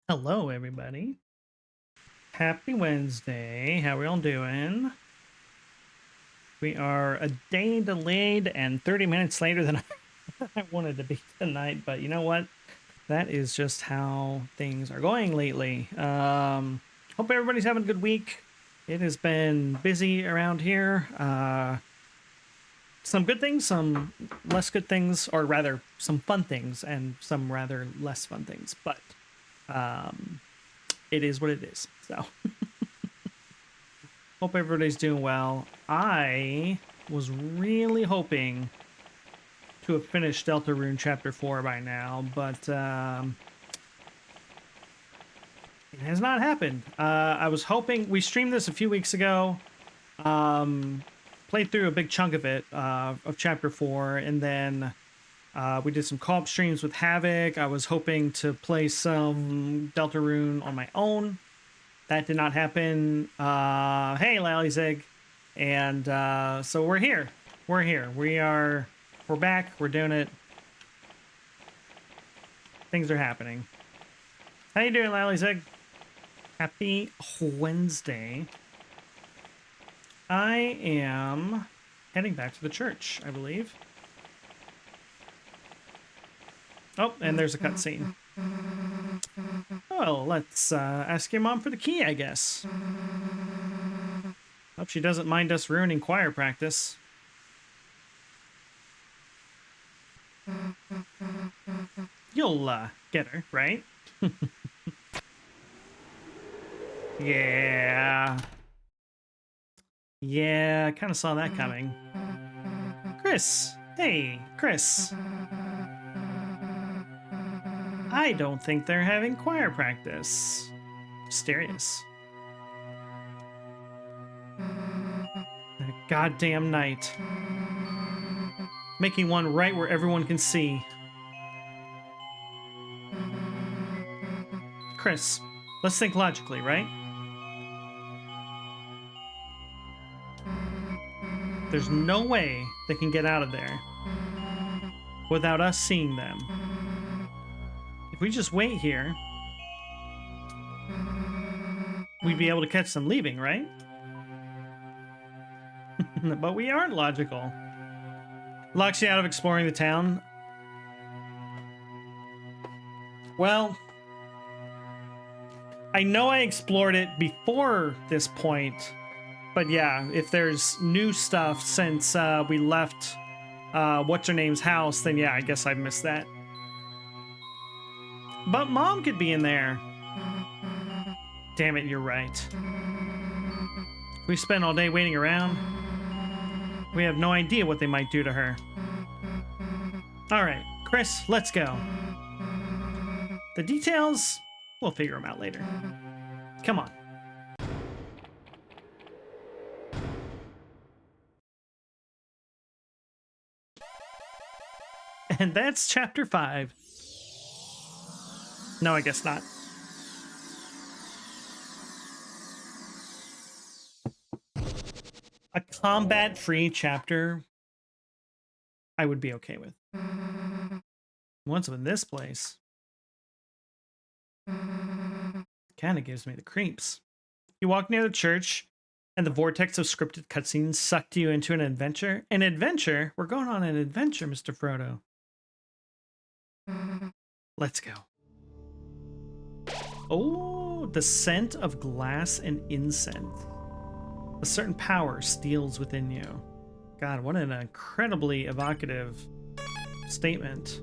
Hello, everybody. Happy Wednesday. How we all doing? We are a day delayed and 30 minutes later than I wanted to be tonight, but you know what? That is just how things are going lately. Hope everybody's having a good week. It has been busy around here. Some good things, some less good things, or rather, some fun things and some rather less fun things, but it is what it is. So. Hope everybody's doing well. I was really hoping to have finished Deltarune Chapter 4 by now, but it has not happened. I was hoping... We streamed this a few weeks ago, played through a big chunk of it, of Chapter 4, and then we did some co-op streams with Havoc. I was hoping to play some Deltarune on my own. That did not happen. Hey, Lallysig. And so we're here. We're here. We're back. We're doing it. Things are happening. How you doing, Lallysig? Happy Wednesday. I am heading back to the church, I believe. Oh, and there's a cutscene. Well, let's ask your mom for the key, I guess. Hope she doesn't mind us ruining choir practice. You'll get her, right? Yeah. Yeah, I kind of saw that coming. Chris! Hey, Chris. I don't think they're having choir practice. Mysterious. That goddamn night. Making one right where everyone can see. Chris, let's think logically, right? There's no way they can get out of there without us seeing them. If we just wait here, we'd be able to catch them leaving, right? But we aren't logical. Locks you out of exploring the town. Well, I know I explored it before this point, but yeah, if there's new stuff since we left what's-her-name's house, then yeah, I guess I missed that. But Mom could be in there. Damn it, you're right. We spent all day waiting around. We have no idea what they might do to her. Alright, Chris, let's go. The details, we'll figure them out later. Come on. And that's Chapter 5. No, I guess not. A combat-free chapter, I would be okay with. Once I'm in this place, kind of gives me the creeps. You walk near the church, and the vortex of scripted cutscenes sucked you into an adventure. An adventure? We're going on an adventure, Mr. Frodo. Let's go. Oh, the scent of glass and incense. A certain power steals within you. God, what an incredibly evocative statement.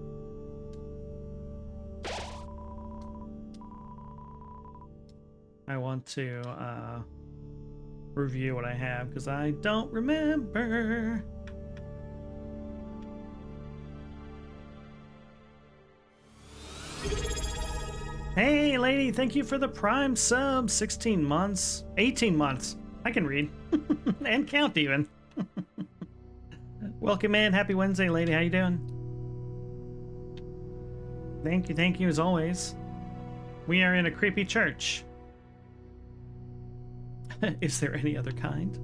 I want to review what I have because I don't remember. Hey, lady, thank you for the Prime sub. 16 months. 18 months. I can read. And count, even. Welcome in. Happy Wednesday, lady. How you doing? Thank you, as always. We are in a creepy church. Is there any other kind?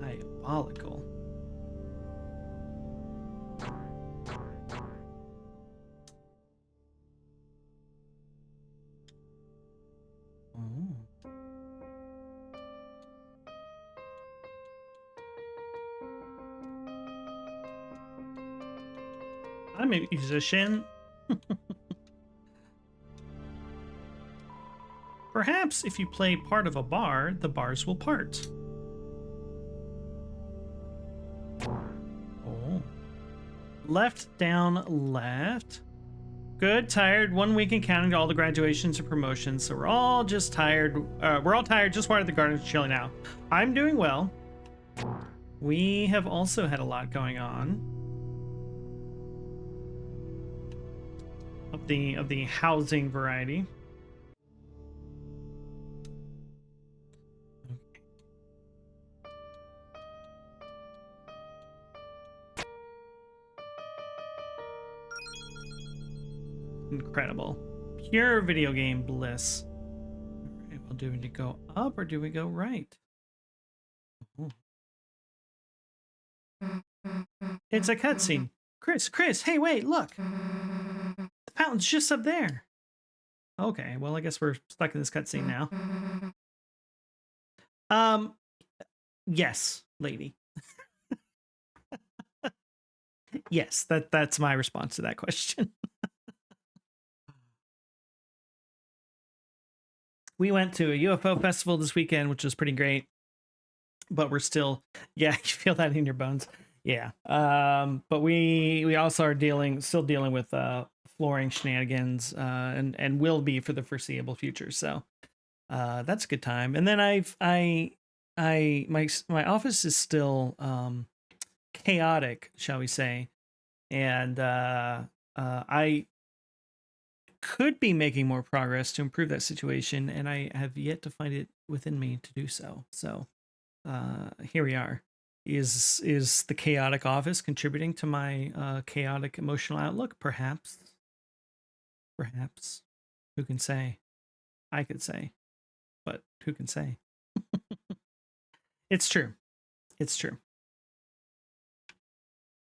I Diabolical. Oh. I'm a musician. Perhaps if you play part of a bar, the bars will part. Oh. Left, down, left. Good, tired, 1 week and counting to all the graduations and promotions. So we're all just tired. We're all tired, just wired the garden, chilling out. I'm doing well. We have also had a lot going on. Of the housing variety. Incredible. Pure video game bliss. All right, well, do we go up or do we go right? Oh. It's a cutscene. Chris, hey, wait, look. The fountain's just up there. Okay, well, I guess we're stuck in this cutscene now. Yes, lady. Yes, that's my response to that question. We went to a UFO festival this weekend, which was pretty great. But we're still, yeah, you feel that in your bones. Yeah. But we also are still dealing with flooring shenanigans, and will be for the foreseeable future. So that's a good time. And then my office is still chaotic, shall we say. And I could be making more progress to improve that situation, and I have yet to find it within me to do so. So here we are. Is the chaotic office contributing to my chaotic emotional outlook? Perhaps. Who can say? I could say, but who can say? It's true.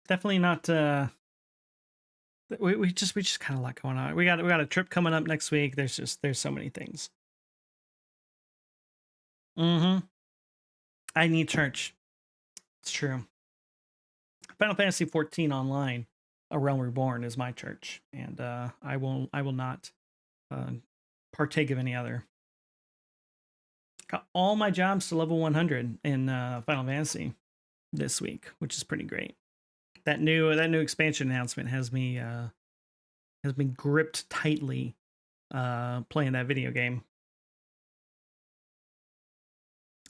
Definitely not. We just kind of like going on. We got a trip coming up next week. There's so many things. I need church. It's true. Final Fantasy 14 Online, A Realm Reborn is my church, and I will not partake of any other. Got all my jobs to level 100 in Final Fantasy this week, which is pretty great. That new expansion announcement has me gripped tightly playing that video game.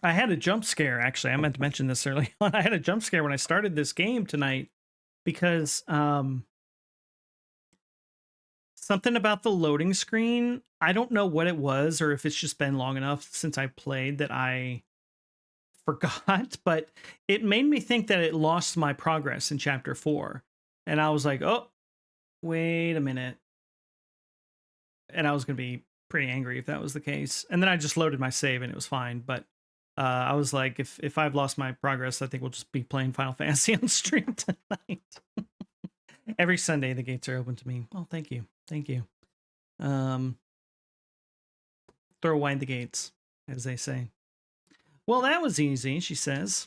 I had a jump scare, actually. I meant to mention this early on. I had a jump scare when I started this game tonight because something about the loading screen, I don't know what it was or if it's just been long enough since I played that I forgot, but it made me think that it lost my progress in chapter 4. And I was like, oh, wait a minute. And I was going to be pretty angry if that was the case. And then I just loaded my save and it was fine. But I was like, if I've lost my progress, I think we'll just be playing Final Fantasy on stream tonight. Every Sunday, the gates are open to me. Oh, thank you. Throw wide the gates, as they say. Well, that was easy, she says.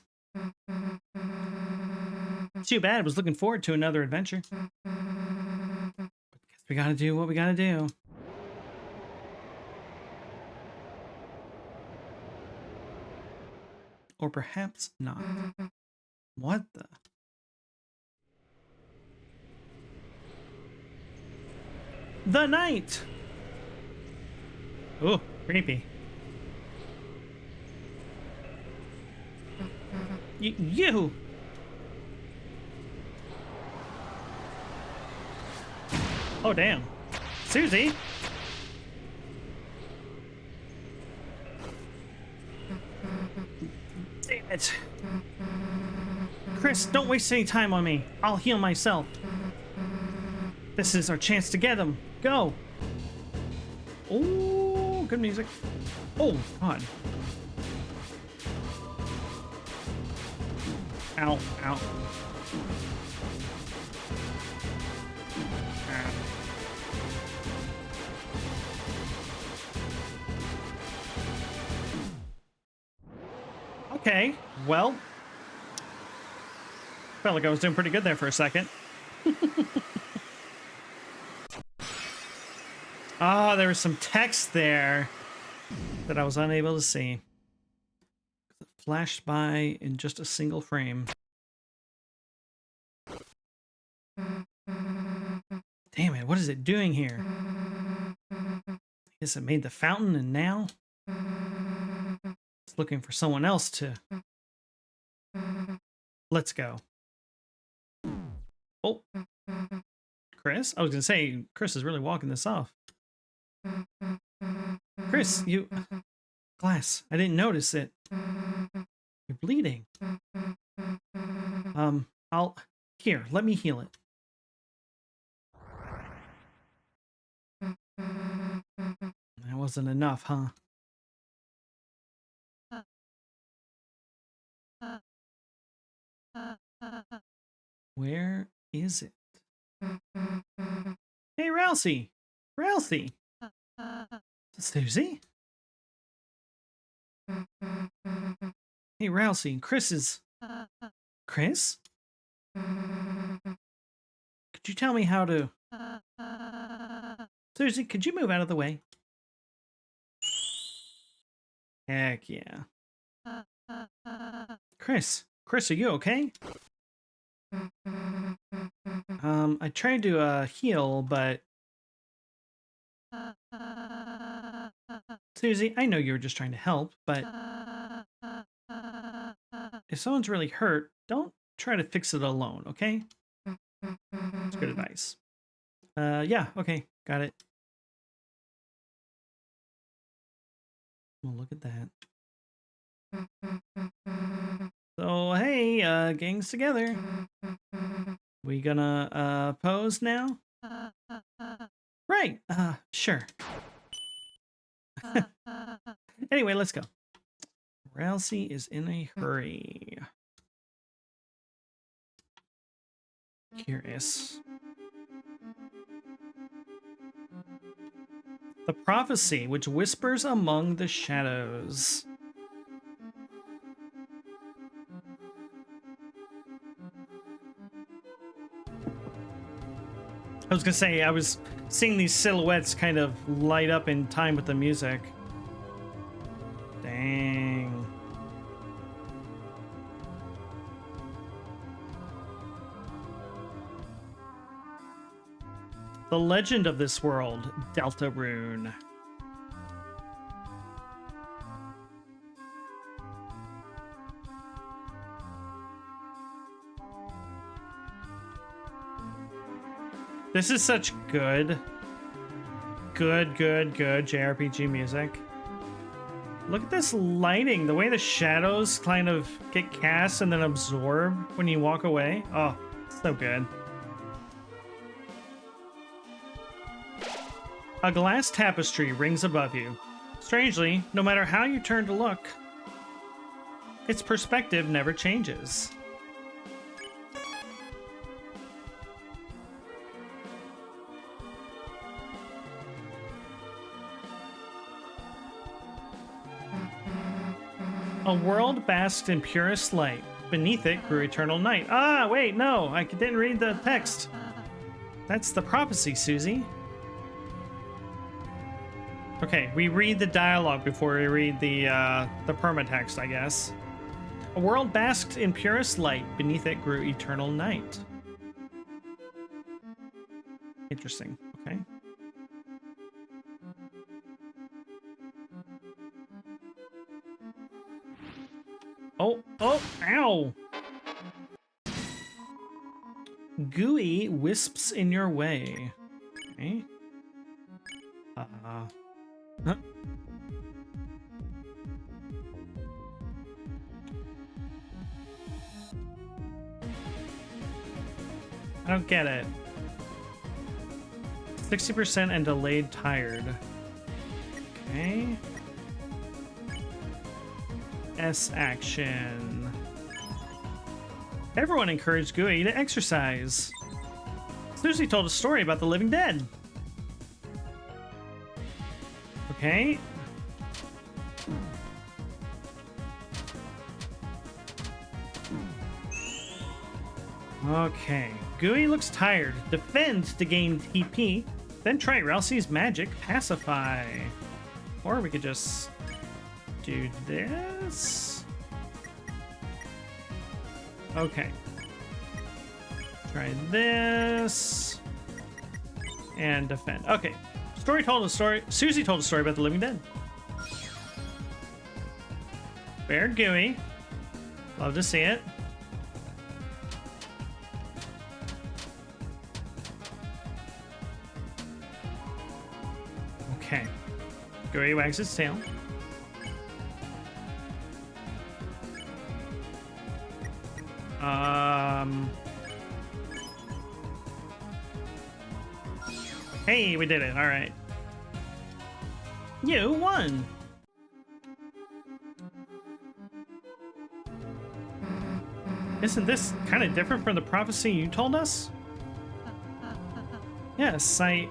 Too bad. I was looking forward to another adventure. Guess we gotta do what we gotta do. Or perhaps not. What the? The night! Oh, creepy. You! Oh, damn. Susie! Damn it. Chris, don't waste any time on me. I'll heal myself. This is our chance to get him. Go! Oh, good music. Oh, God. Ow, ow. Okay, well, felt like I was doing pretty good there for a second. Oh, there was some text there that I was unable to see. It flashed by in just a single frame. Damn it, what is it doing here? I guess it made the fountain and now it's looking for someone else to... Let's go. Oh, Chris? I was going to say, Chris is really walking this off. Chris, you... Glass, I didn't notice it. You're bleeding. Here, let me heal it. That wasn't enough, huh? Where is it? Hey, Ralsei! Ralsei! Susie? Hey, Ralsei, Chris is... Chris? Could you tell me how to... Susie, could you move out of the way? Heck yeah. Chris, are you okay? I tried to heal, but... Susie, I know you were just trying to help, but... If someone's really hurt, don't try to fix it alone, okay? It's good advice. Yeah, okay, got it. Well, look at that. So, hey, gang's together. We gonna, pose now? Right, sure. Anyway, let's go. Ralsei is in a hurry. Curious. The prophecy which whispers among the shadows. I was gonna say, I was seeing these silhouettes kind of light up in time with the music. Dang. The legend of this world, Deltarune. This is such good JRPG music. Look at this lighting, the way the shadows kind of get cast and then absorb when you walk away. Oh, so good. A glass tapestry rings above you. Strangely, no matter how you turn to look, its perspective never changes. A world basked in purest light. Beneath it grew eternal night. Ah, wait, no, I didn't read the text. That's the prophecy, Susie. Okay, we read the dialogue before we read the permatext, I guess. A world basked in purest light. Beneath it grew eternal night. Interesting. Okay. Oh, ow! Gooey wisps in your way. Okay. Huh? I don't get it. 60% and delayed tired. Okay. S action. Everyone encouraged Gooey to exercise. Susie told a story about the living dead. Okay. Okay. Gooey looks tired. Defend to gain TP. Then try Ralsei's magic, Pacify. Or we could just do this. Okay. Try this. And defend. Okay. Susie told a story about the living dead. Bear Gooey. Love to see it. Okay. Gooey wags its tail. Hey, we did it. All right. You won. Isn't this kind of different from the prophecy you told us? Yes, my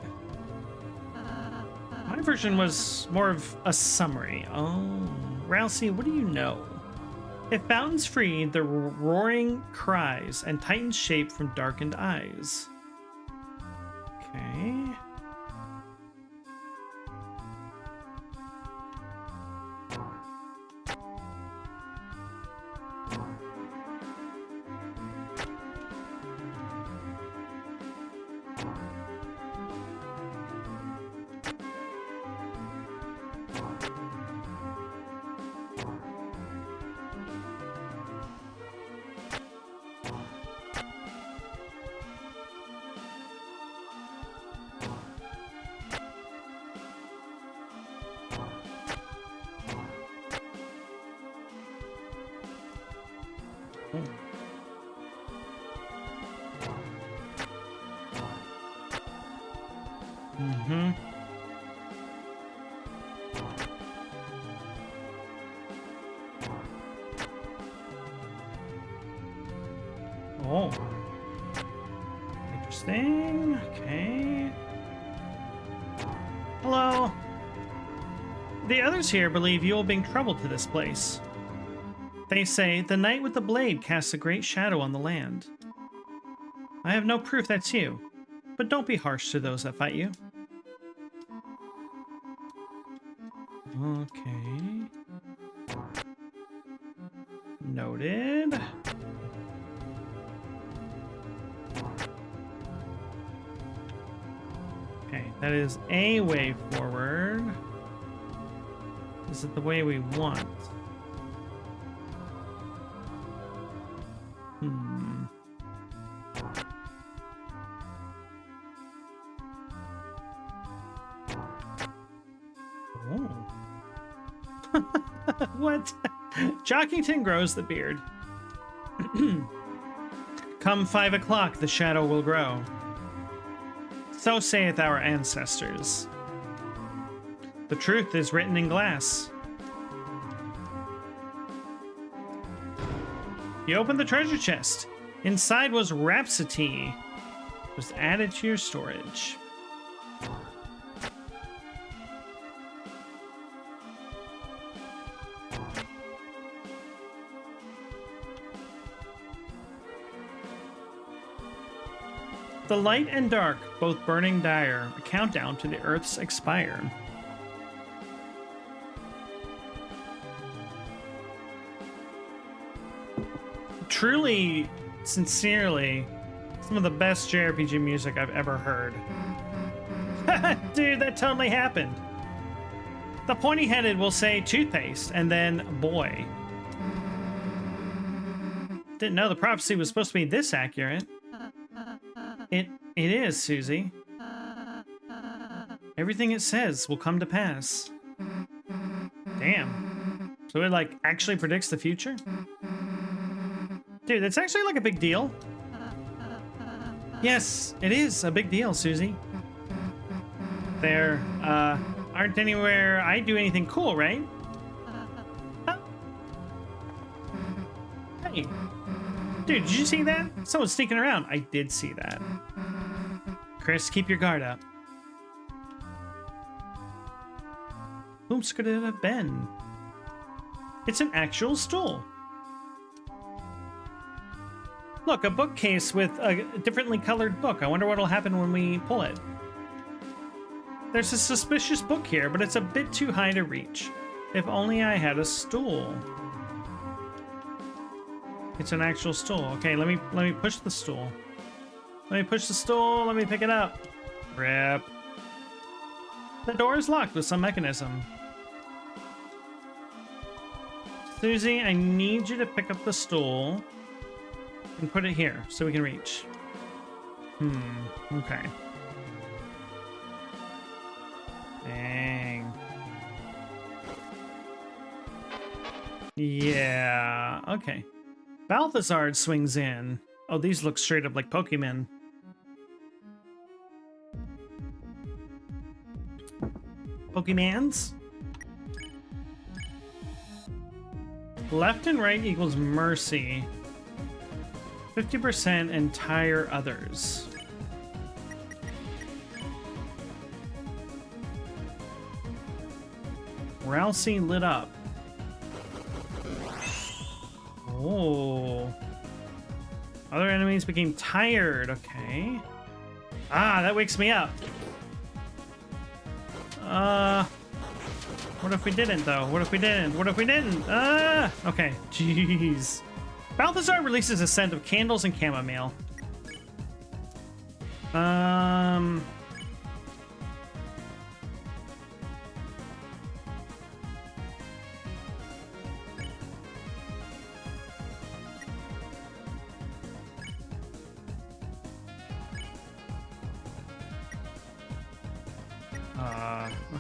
version was more of a summary. Oh, Ralsei, what do you know? If fountains free, the roaring cries, and titans shape from darkened eyes. Okay. Mm-hmm. Oh. Interesting. Okay. Hello. The others here believe you will bring trouble to this place. They say the knight with the blade casts a great shadow on the land. I have no proof that's you, but don't be harsh to those that fight you. Okay. Noted. Okay, that is a way forward. Is it the way we want? Oh. What? Jockington grows the beard. Come 5 o'clock, the shadow will grow. So saith our ancestors. The truth is written in glass. You opened the treasure chest. Inside was Rhapsody. It was added to your storage. The light and dark, both burning dire, a countdown to the Earth's expire. Truly, sincerely, some of the best JRPG music I've ever heard. Dude, that totally happened. The pointy-headed will say toothpaste, and then boy. Didn't know the prophecy was supposed to be this accurate. It is, Susie. Everything it says will come to pass. Damn. So it, like, actually predicts the future? Dude, that's actually, like, a big deal. Yes, it is a big deal, Susie. There, aren't anywhere I do anything cool, right? Hey. Dude, did you see that? Someone's sneaking around. I did see that. Chris, keep your guard up. Whom's could it have been? It's an actual stool. Look, a bookcase with a differently colored book. I wonder what'll happen when we pull it. There's a suspicious book here, but it's a bit too high to reach. If only I had a stool. It's an actual stool. Okay, let me push the stool. Let me push the stool. Let me pick it up. Rip. The door is locked with some mechanism. Susie, I need you to pick up the stool and put it here so we can reach. Okay. Dang. Yeah, okay. Balthazar swings in. Oh, these look straight up like Pokemon. Pokemans? Left and right equals mercy. 50% and tire others. Rousey lit up. Oh. Other enemies became tired. Okay. Ah, that wakes me up. What if we didn't, though? What if we didn't? What if we didn't? Ah! Okay. Jeez. Balthazar releases a scent of candles and chamomile.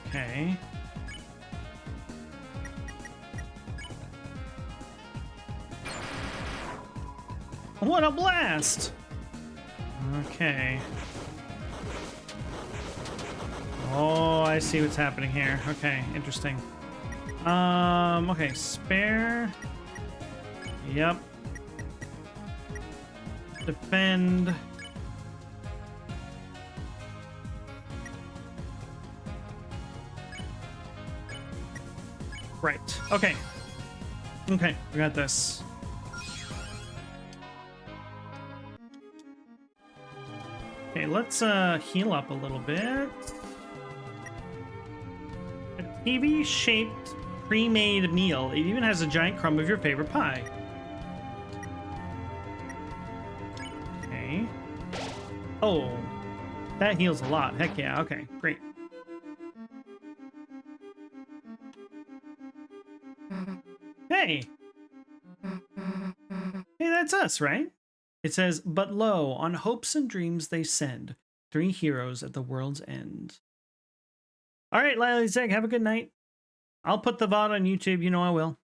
Okay. What a blast! Okay. Oh, I see what's happening here. Okay, interesting. Okay, spare. Yep. Defend. Right. Okay. Okay, we got this. Okay, let's heal up a little bit. A TV-shaped pre-made meal. It even has a giant crumb of your favorite pie. Okay. Oh, that heals a lot. Heck yeah. Okay, great. Hey! Hey, that's us, right? It says, but lo, on hopes and dreams they send, 3 heroes at the world's end. All right, Lily Zeg, have a good night. I'll put the VOD on YouTube, you know I will.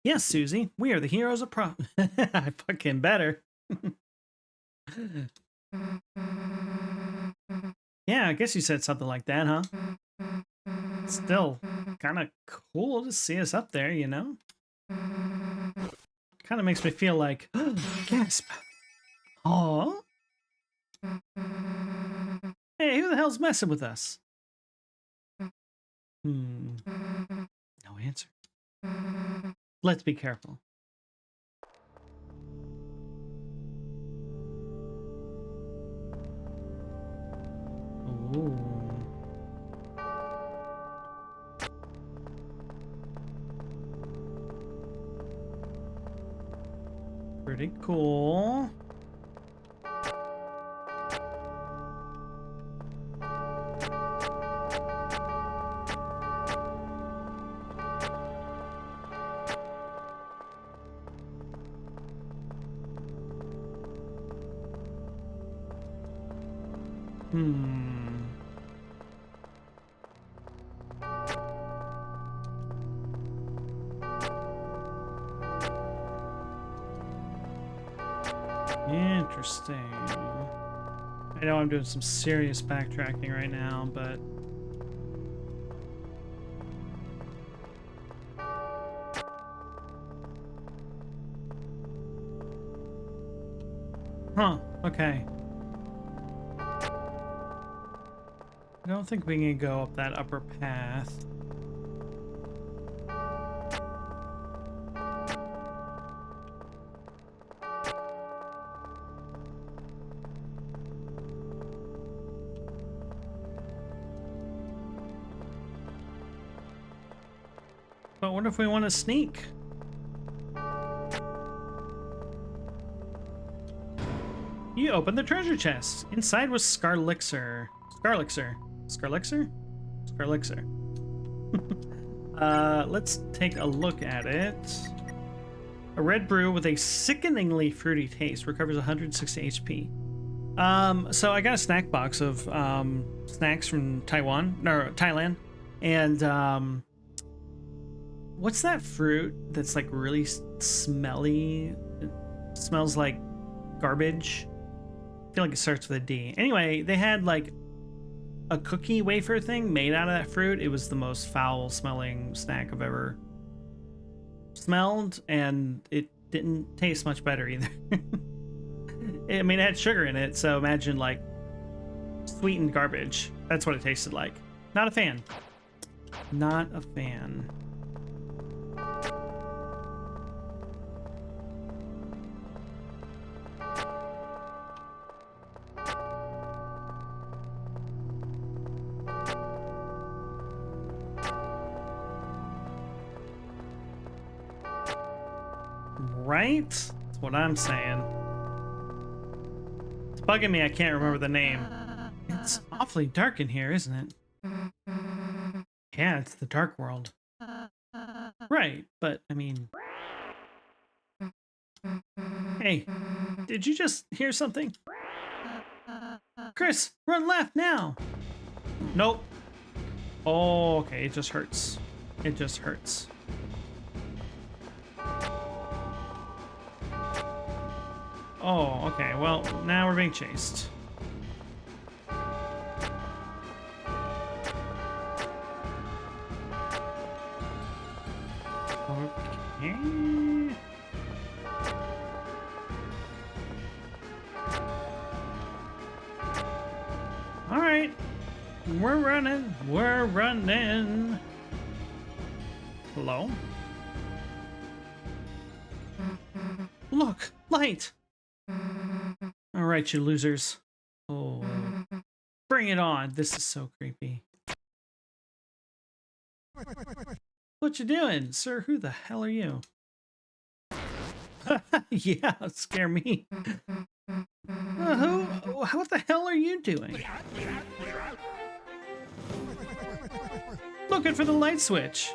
Yes, Susie, we are the heroes of I fucking better. Yeah, I guess you said something like that, huh? Still kind of cool to see us up there, you know? Kind of makes me feel like, gasp. Aw. Hey, who the hell's messing with us? No answer. Let's be careful. Ooh. Pretty cool. Interesting. I know I'm doing some serious backtracking right now, but Huh, okay. I don't think we can go up that upper path. But what if we want to sneak? You opened the treasure chest. Inside was Scarlixer. Scarlixer? Let's take a look at it. A red brew with a sickeningly fruity taste. Recovers 160 HP. So I got a snack box of snacks from Thailand. And what's that fruit that's like really smelly? It smells like garbage. I feel like it starts with a D. Anyway, they had like a cookie wafer thing made out of that fruit. It was the most foul smelling snack I've ever smelled, and it didn't taste much better either. I mean, it had sugar in it, so imagine like sweetened garbage. That's what it tasted like. Not a fan. Not a fan. Right? That's what I'm saying. It's bugging me I can't remember the name. It's awfully dark in here, isn't it? Yeah, it's the dark world. Right, but I mean... Hey, did you just hear something? Chris, run left now! Nope. Oh, okay, it just hurts. It just hurts. Oh, okay, well, now we're being chased. Okay. Alright. We're running. We're running. Hello? Look! Light! Alright, you losers. Oh. Bring it on. This is so creepy. What you doing? Sir, who the hell are you? Yeah, scare me. What the hell are you doing? Looking for the light switch.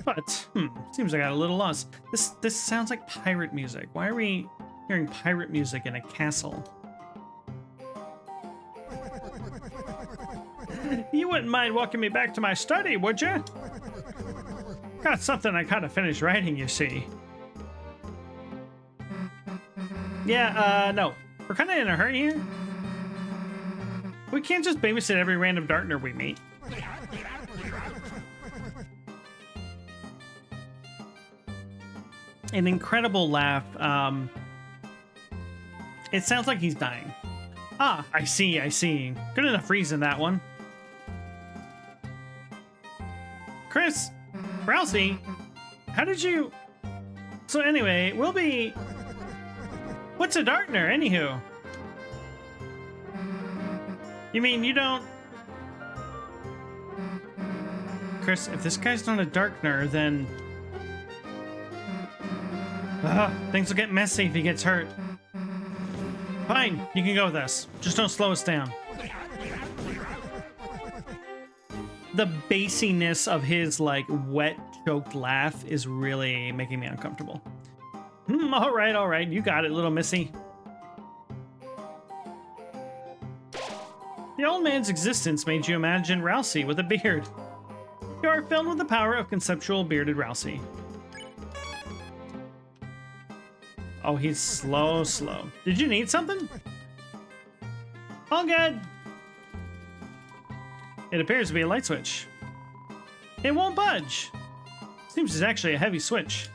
But, seems I got a little lost. This sounds like pirate music. Why are we hearing pirate music in a castle? You wouldn't mind walking me back to my study, would you? Got something I gotta finish writing, you see. Yeah, no. We're kinda in a hurry here. We can't just babysit every random Darkner we meet. An incredible laugh. It sounds like he's dying. Ah, I see, I see. Good enough reason, that one. Chris, Rousey, how did you... So anyway, we'll be... What's a Darkner, anywho? You mean you don't... Chris, if this guy's not a Darkner, then... Things will get messy if he gets hurt. Fine, you can go with us. Just don't slow us down. The bassiness of his, like, wet, choked laugh is really making me uncomfortable. All right, you got it, little missy. The old man's existence made you imagine Rousey with a beard. You are filled with the power of conceptual bearded Rousey. Oh, he's slow. Did you need something? All good. It appears to be a light switch. It won't budge. Seems it's actually a heavy switch.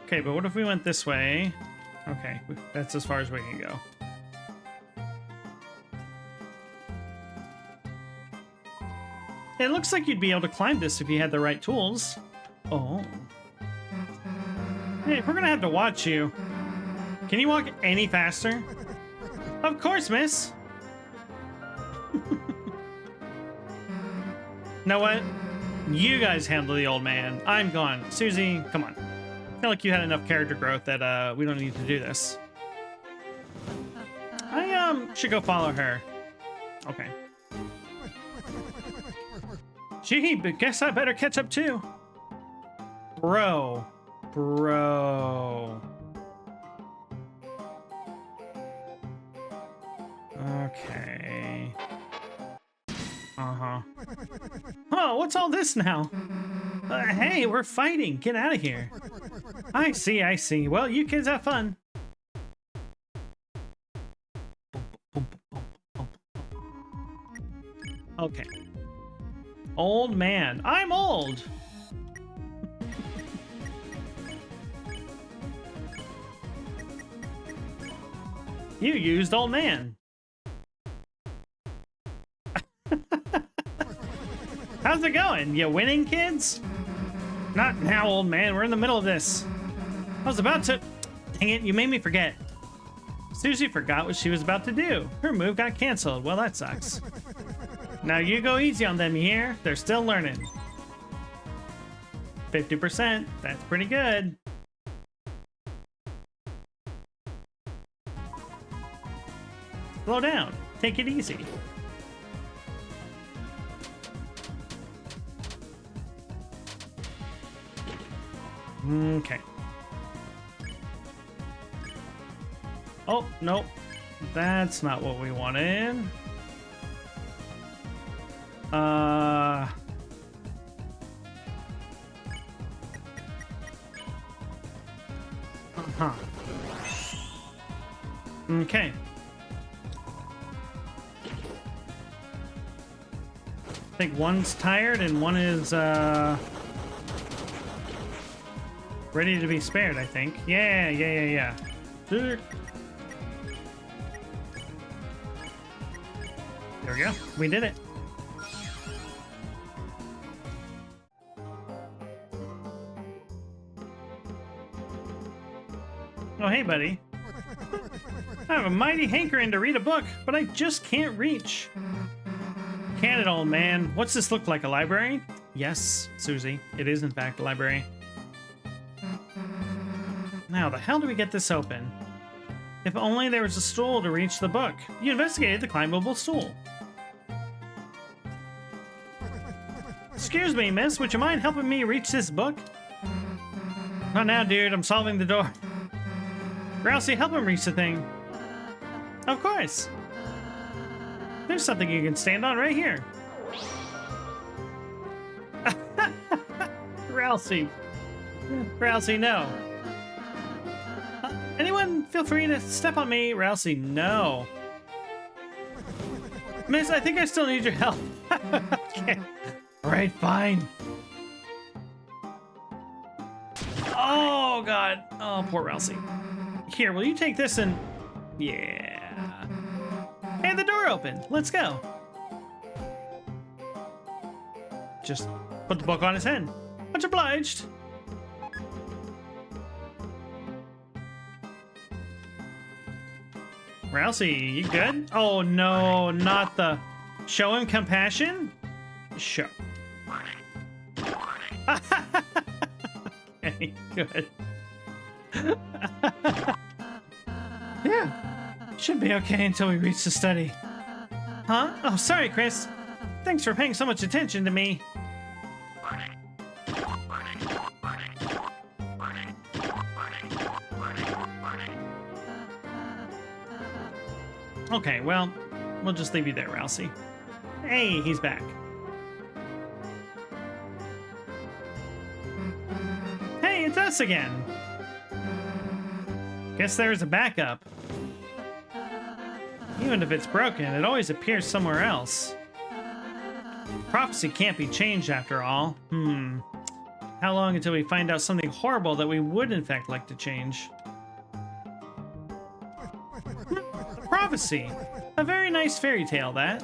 Okay, but what if we went this way? Okay, that's as far as we can go. It looks like you'd be able to climb this if you had the right tools. Oh. Hey, we're gonna have to watch you. Can you walk any faster? Of course, miss. Know what? You guys handle the old man. I'm gone. Susie, come on. I feel like you had enough character growth that we don't need to do this. I should go follow her. Okay. Gee, but guess I better catch up too. Bro. Okay. Uh-huh. Oh, what's all this now? Hey, we're fighting. Get out of here. I see. Well, you kids have fun. Okay. Old man. I'm old. You used old man. How's it going? You winning, kids? Not now, old man. We're in the middle of this. I was about to... Dang it, you made me forget. Susie forgot what she was about to do. Her move got canceled. Well, that sucks. Now you go easy on them, you hear? They're still learning. 50%. That's pretty good. Slow down. Take it easy. Okay. Oh, nope. That's not what we wanted. Huh. Okay. I think one's tired and one is, ready to be spared, I think. Yeah. There we go. We did it. Oh, hey, buddy. I have a mighty hankering to read a book, but I just can't reach. Can it, old man? What's this look like, a library? Yes, Susie. It is, in fact, a library. Now, the hell do we get this open? If only there was a stool to reach the book. You investigated the climbable stool. Excuse me, miss. Would you mind helping me reach this book? Not now, dude. I'm solving the door. Rousey, help him reach the thing. Of course. There's something you can stand on right here. Rousey. Rousey, no. Anyone feel free to step on me. Rousey, no. Miss, I think I still need your help. Okay. Alright, fine. Oh, God. Oh, poor Rousey. Here, will you take this and... Yeah. Hey, the door opened. Let's go. Just put the book on his head. Much obliged. Rousey, you good? Oh, no, not the... Show him compassion? Show. Okay, good. Yeah, should be okay until we reach the study. Huh? Oh, sorry, Chris. Thanks for paying so much attention to me. Okay, well, we'll just leave you there, Rousey. Hey, he's back. Hey, it's us again. Guess there's a backup. Even if it's broken, it always appears somewhere else. Prophecy can't be changed after all. How long until we find out something horrible that we would in fact like to change? A prophecy. A very nice fairy tale, that.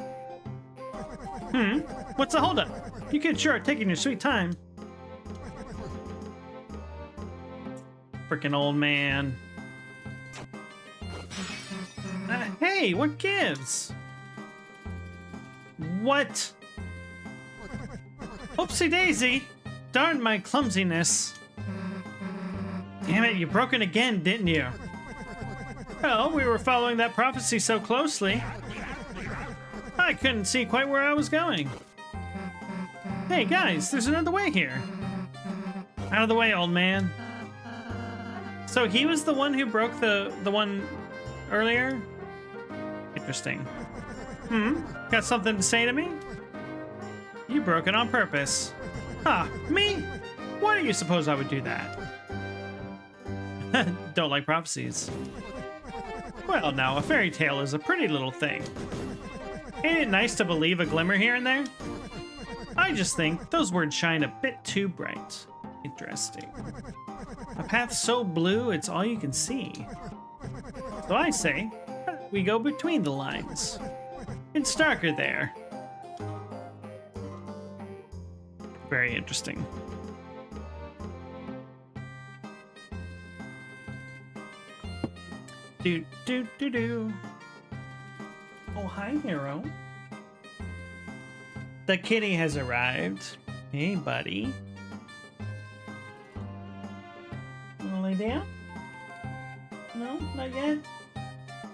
What's the holdup? You kids sure are taking your sweet time. Freaking old man. Hey, what gives? What? Oopsie daisy. Darn my clumsiness. Damn it, you broke it again, didn't you? Well, we were following that prophecy so closely. I couldn't see quite where I was going. Hey guys, there's another way here. Out of the way, old man. So he was the one who broke the one earlier? Interesting. Got something to say to me? You broke it on purpose. Huh, me? Why do you suppose I would do that? Don't like prophecies. Well, now, a fairy tale is a pretty little thing. Ain't it nice to believe a glimmer here and there? I just think those words shine a bit too bright. Interesting. A path so blue, it's all you can see. So I say, we go between the lines. It's darker there. Very interesting. Do do do do. Oh, hi, hero. The kitty has arrived. Hey, buddy. Wanna lay down? No, not yet.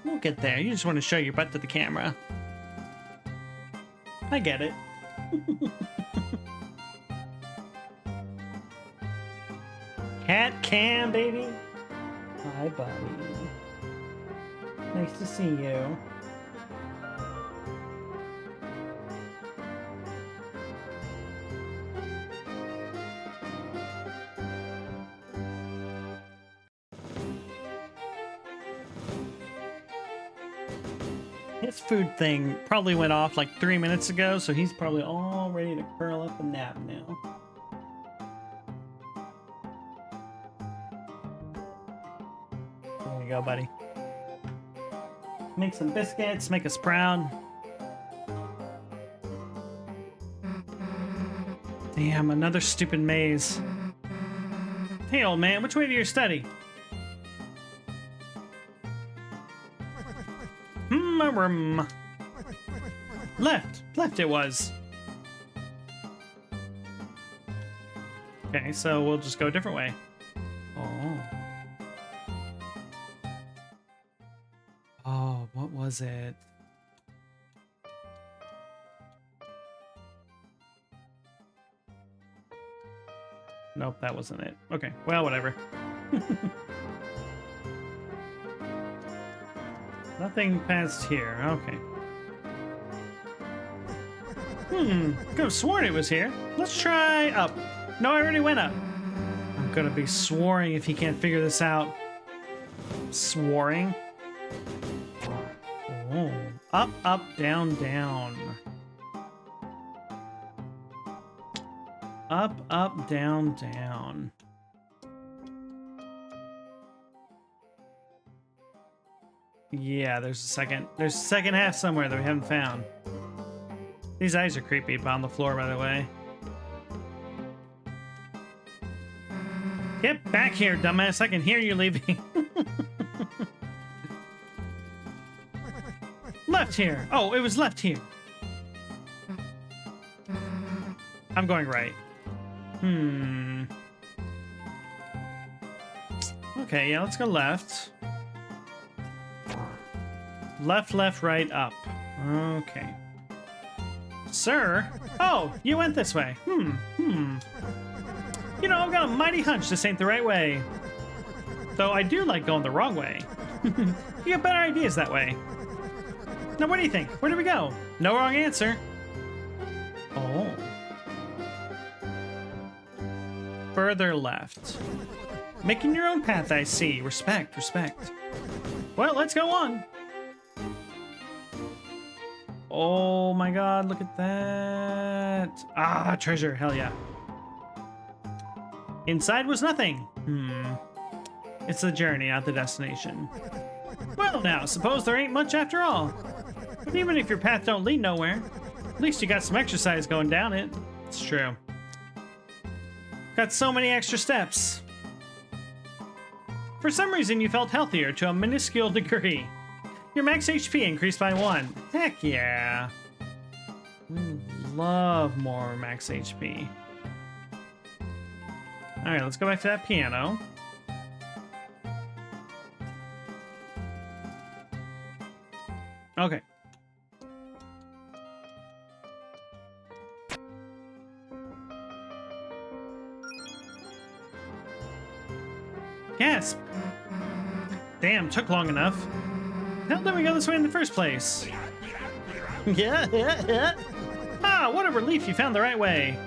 We'll get there. You just want to show your butt to the camera. I get it. Cat cam, baby. Hi, buddy. Nice to see you. His food thing probably went off like 3 minutes ago, so he's probably all ready to curl up and nap now. There you go, buddy. Make some biscuits, make us proud. Damn, another stupid maze. Hey, old man, which way to your study? Left it was. Okay, so we'll just go a different way. Oh, what was it? Nope, that wasn't it. Okay, well, whatever. Nothing past here. Okay. Could have sworn it was here. Let's try up. No, I already went up. I'm gonna be swearing if he can't figure this out. Swearing? Oh. Up, up, down, down. Up, up, down, down. Yeah, there's a second half somewhere that we haven't found. These eyes are creepy on the floor, by the way. Get back here, dumbass. I can hear you leaving. Left here. Oh, it was left here. I'm going right. Okay, yeah, let's go left. Left, left, right, up. Okay. Sir? Oh, you went this way. You know, I've got a mighty hunch this ain't the right way. Though I do like going the wrong way. You get better ideas that way. Now, what do you think? Where do we go? No wrong answer. Oh. Further left. Making your own path, I see. Respect, respect. Well, let's go on. Oh my god, look at that. Ah, treasure, hell yeah. Inside was nothing. It's the journey, not the destination. Well now, suppose there ain't much after all. But even if your path don't lead nowhere, at least you got some exercise going down it. It's true. Got so many extra steps. For some reason, you felt healthier to a minuscule degree. Your max HP increased by 1. Heck yeah. Love more max HP. Alright, let's go back to that piano. Okay. Gasp! Damn, took long enough. How did we go this way in the first place? Yeah. Ah, what a relief you found the right way.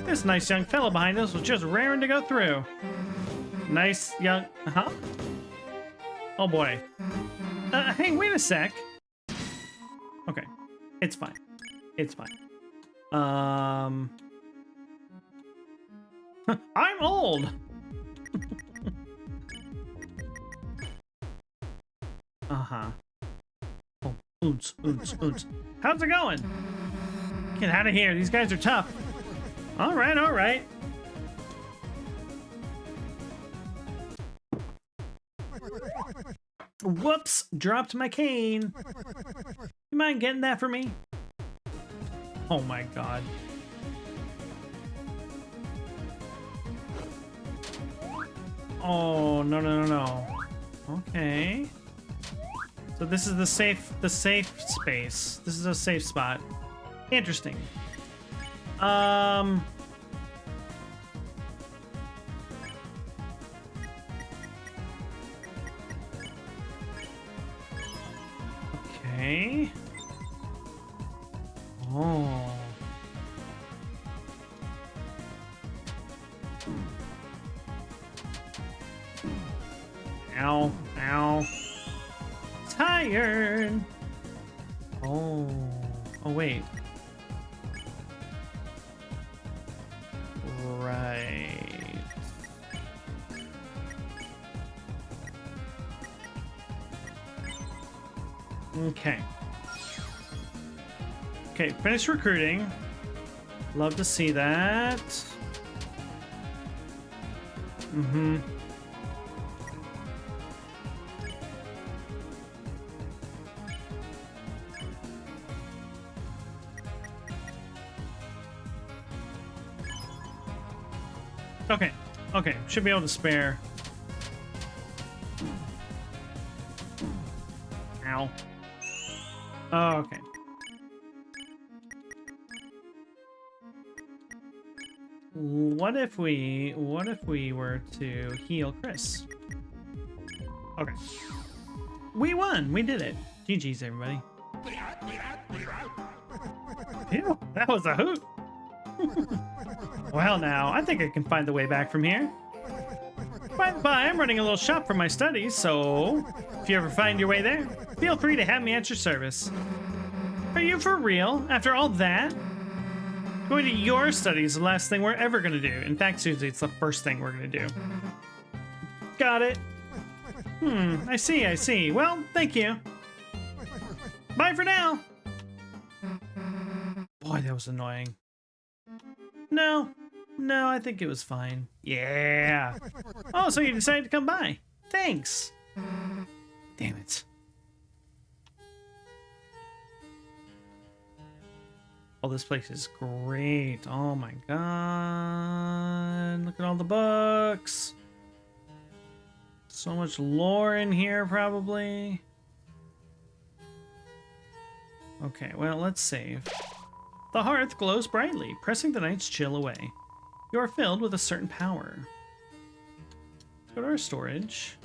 This nice young fellow behind us was just raring to go through. Nice young... Huh? Oh boy. Hey, wait a sec. Okay. It's fine. It's fine. I'm old! Uh-huh. Oh, oons. How's it going? Get out of here. These guys are tough. All right. Whoops, dropped my cane. You mind getting that for me? Oh my god. Oh, no. Okay. So this is the safe space. This is a safe spot. Interesting. Okay. Oh. Ow. Tired. Oh, wait. Right. Okay, finish recruiting. Love to see that. Okay, should be able to spare. Ow. Oh, okay. What if we were to heal Chris? Okay. We won! We did it. GG's, everybody. Phew, that was a hoot. Well now, I think I can find the way back from here. By the by, I'm running a little shop for my studies, so if you ever find your way there, feel free to have me at your service. Are you for real? After all that? Going to your studies is the last thing we're ever gonna do. In fact, Susie, it's the first thing we're gonna do. Got it. I see. Well, thank you. Bye for now. Boy, that was annoying. No, I think it was fine. Yeah. Oh, so you decided to come by. Thanks. Damn it. Oh, this place is great. Oh my god. Look at all the books. So much lore in here, probably. Okay, well, let's save. The hearth glows brightly, pressing the night's chill away. You are filled with a certain power. Let's go to our storage.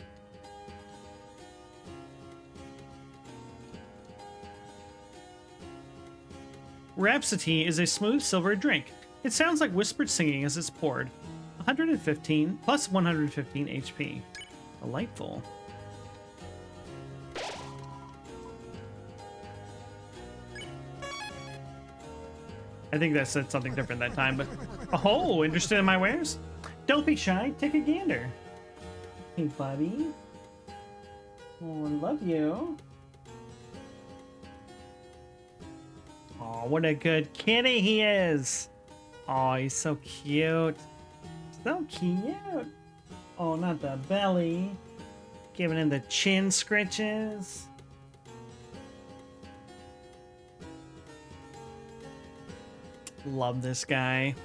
Rhapsody is a smooth silver drink. It sounds like whispered singing as it's poured. 115 plus 115 HP. Delightful. I think that said something different that time, but... Oh, interested in my wares? Don't be shy. Take a gander. Hey, buddy. Oh, I love you. Oh, what a good kitty he is. Oh, he's so cute. So cute. Oh, not the belly. Giving him the chin scritches. Love this guy.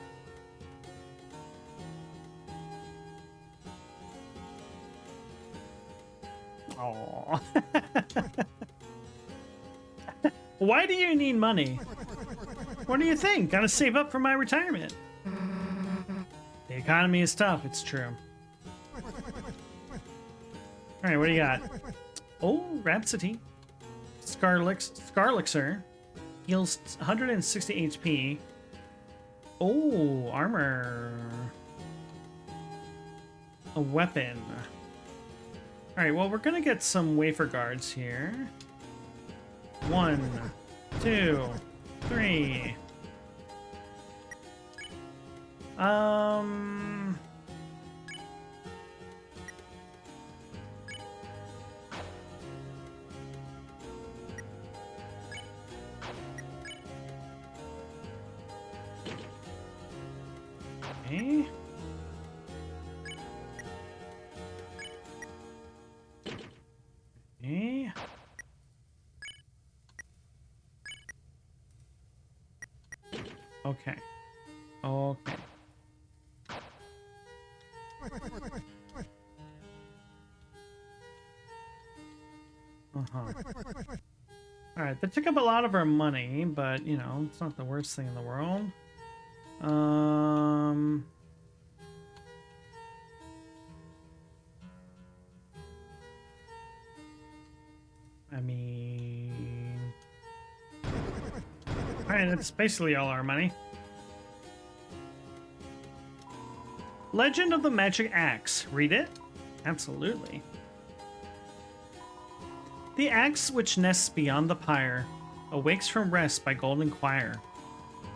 Oh. Why do you need money? What do you think? Gotta save up for my retirement. The economy is tough, it's true. Alright, what do you got? Oh, Rhapsody. Scarlixer. Heals 160 HP. Oh, armor. A weapon. Alright, well, we're gonna get some wafer guards here. 1, 2, 3. Okay. Okay. Okay. Okay. Alright, that took up a lot of our money, but, you know, it's not the worst thing in the world. I mean... Alright, that's basically all our money. Legend of the Magic Axe. Read it? Absolutely. The axe which nests beyond the pyre awakes from rest by golden choir.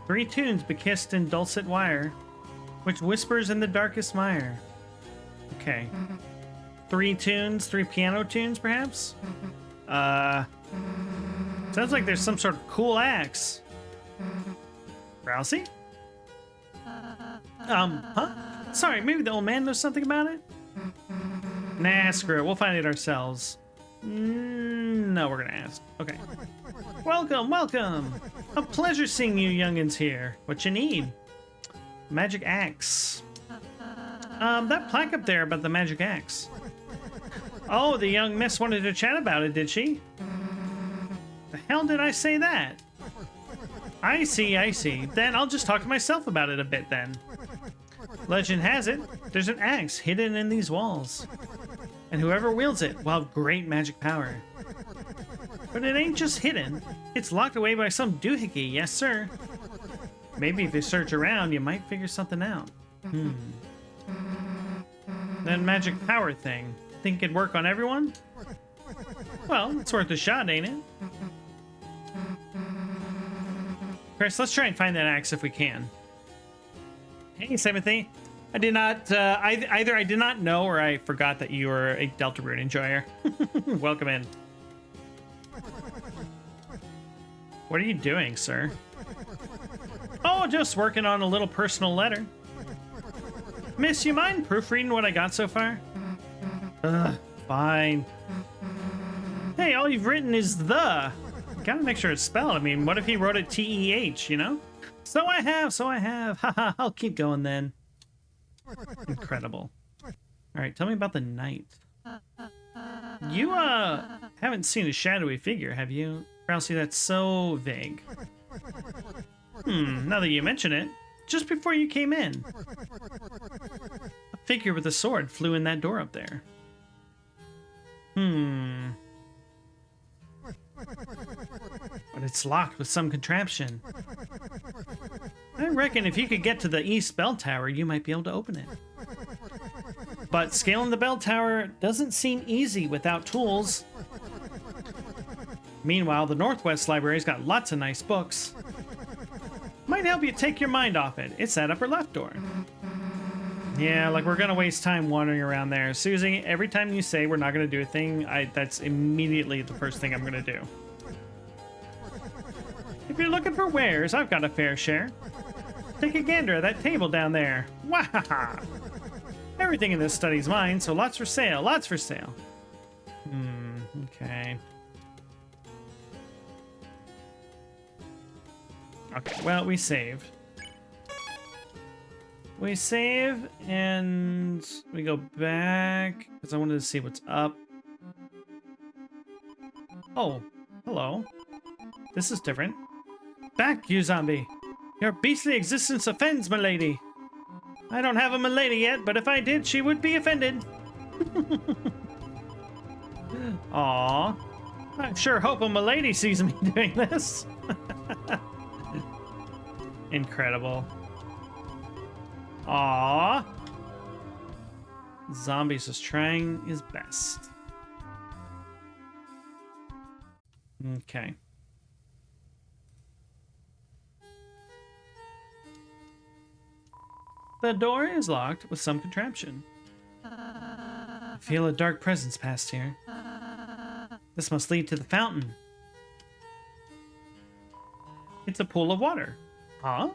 3 tunes bekissed in dulcet wire, which whispers in the darkest mire. Okay. 3 tunes, 3 piano tunes, perhaps? Sounds like there's some sort of cool axe. Rousey? Huh? Sorry, maybe the old man knows something about it? Nah, screw it. We'll find it ourselves. No, we're gonna ask. Okay. Welcome, welcome! A pleasure seeing you youngins here. What you need? Magic axe. That plaque up there about the magic axe. Oh, the young miss wanted to chat about it, did she? The hell did I say that? I see, I see. Then I'll just talk to myself about it a bit then. Legend has it, there's an axe hidden in these walls. And whoever wields it will have great magic power. But it ain't just hidden. It's locked away by some doohickey, yes sir. Maybe if you search around, you might figure something out. That magic power thing, think it'd work on everyone? Well, it's worth a shot, ain't it? Chris, let's try and find that axe if we can. Hey, Timothy. I did not, either I did not know or I forgot that you were a Deltarune enjoyer. Welcome in. What are you doing, sir? Oh, just working on a little personal letter. Miss, you mind proofreading what I got so far? Fine. Hey, all you've written is the. Gotta make sure it's spelled. I mean, what if he wrote it T-E-H, you know? So I have. Haha, I'll keep going then. Incredible. Alright, tell me about the knight. You, haven't seen a shadowy figure, have you? Rousey, that's so vague. Now that you mention it, just before you came in, a figure with a sword flew in that door up there. But it's locked with some contraption. I reckon if you could get to the east bell tower, you might be able to open it. But scaling the bell tower doesn't seem easy without tools. Meanwhile, the Northwest Library's got lots of nice books. Might help you take your mind off it. It's that upper left door. Yeah, like we're gonna waste time wandering around there. Susie, every time you say we're not gonna do a thing, that's immediately the first thing I'm gonna do. If you're looking for wares, I've got a fair share. Take a gander at that table down there. Wahaha! Everything in this study's mine, so lots for sale, lots for sale. Okay. Okay, well, we save. We save, and we go back, because I wanted to see what's up. Oh, hello. This is different. Back, you zombie! Your beastly existence offends, milady! I don't have a milady yet, but if I did, she would be offended. Aww. I sure hope a milady sees me doing this. Incredible. Aww. Zombies is trying his best. Okay. The door is locked with some contraption. I feel a dark presence past here. This must lead to the fountain. It's a pool of water. Huh?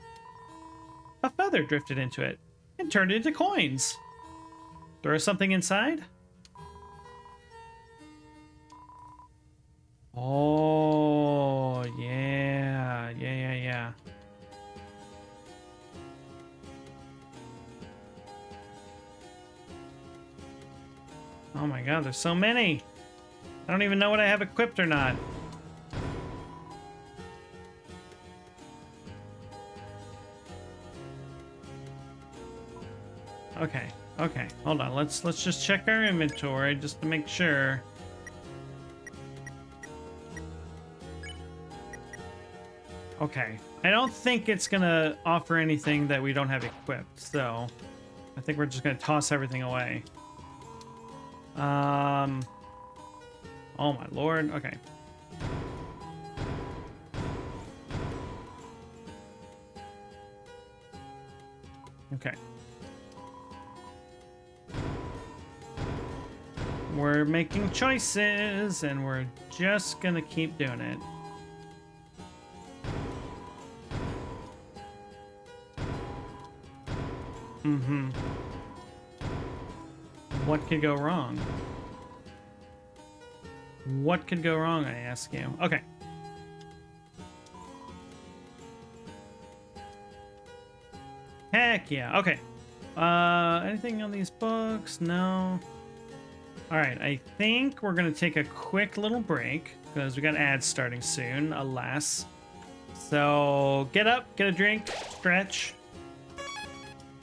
A feather drifted into it and turned into coins. Throw something inside? Oh, yeah. Yeah. Oh my god, there's so many. I don't even know what I have equipped or not. Okay, hold on. Let's just check our inventory just to make sure. Okay, I don't think it's gonna offer anything that we don't have equipped, so I think we're just gonna toss everything away. Oh my lord. Okay. Okay. We're making choices, and we're just gonna keep doing it. What could go wrong? What could go wrong, I ask you? Okay. Heck yeah. Okay. Anything on these books? No. All right. I think we're going to take a quick little break because we got ads starting soon, alas. So get up, get a drink, stretch,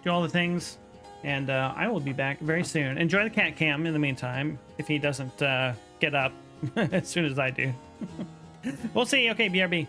do all the things, and I will be back very soon. Enjoy the cat cam in the meantime, if he doesn't get up as soon as I do. We'll see. Okay, BRB.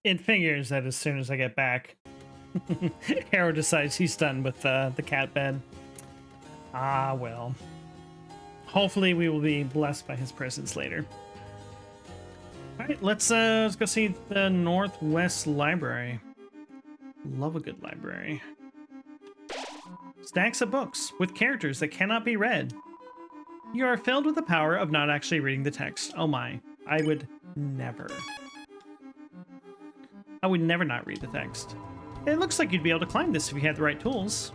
It figures that as soon as I get back, Arrow decides he's done with the cat bed. Ah, well. Hopefully we will be blessed by his presence later. All right, let's go see the Northwest Library. Love a good library. Stacks of books with characters that cannot be read. You are filled with the power of not actually reading the text. Oh my, I would never. I would never not read the text. It looks like you'd be able to climb this if you had the right tools.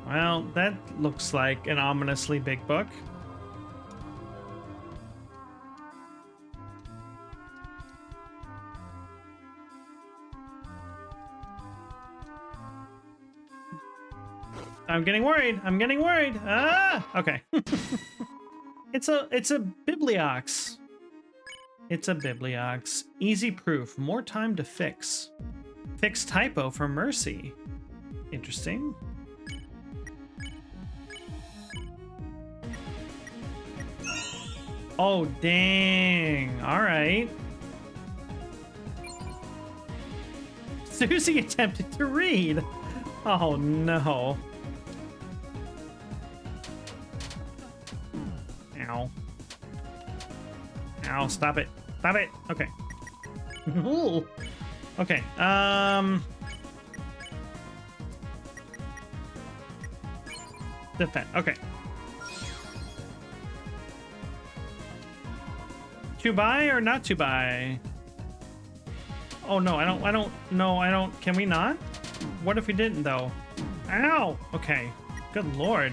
Well, that looks like an ominously big book. I'm getting worried. I'm getting worried. Ah, okay. It's a bibliox. It's a bibliox. Easy proof. More time to fix. Fix typo for mercy. Interesting. Oh, dang. All right. Susie attempted to read. Oh, no. Ow. Ow, stop it. Stop it. Okay. Ooh. Okay. Defend. Okay. To buy or not to buy? Oh no, I don't. Can we not? What if we didn't though? Ow! Okay. Good lord.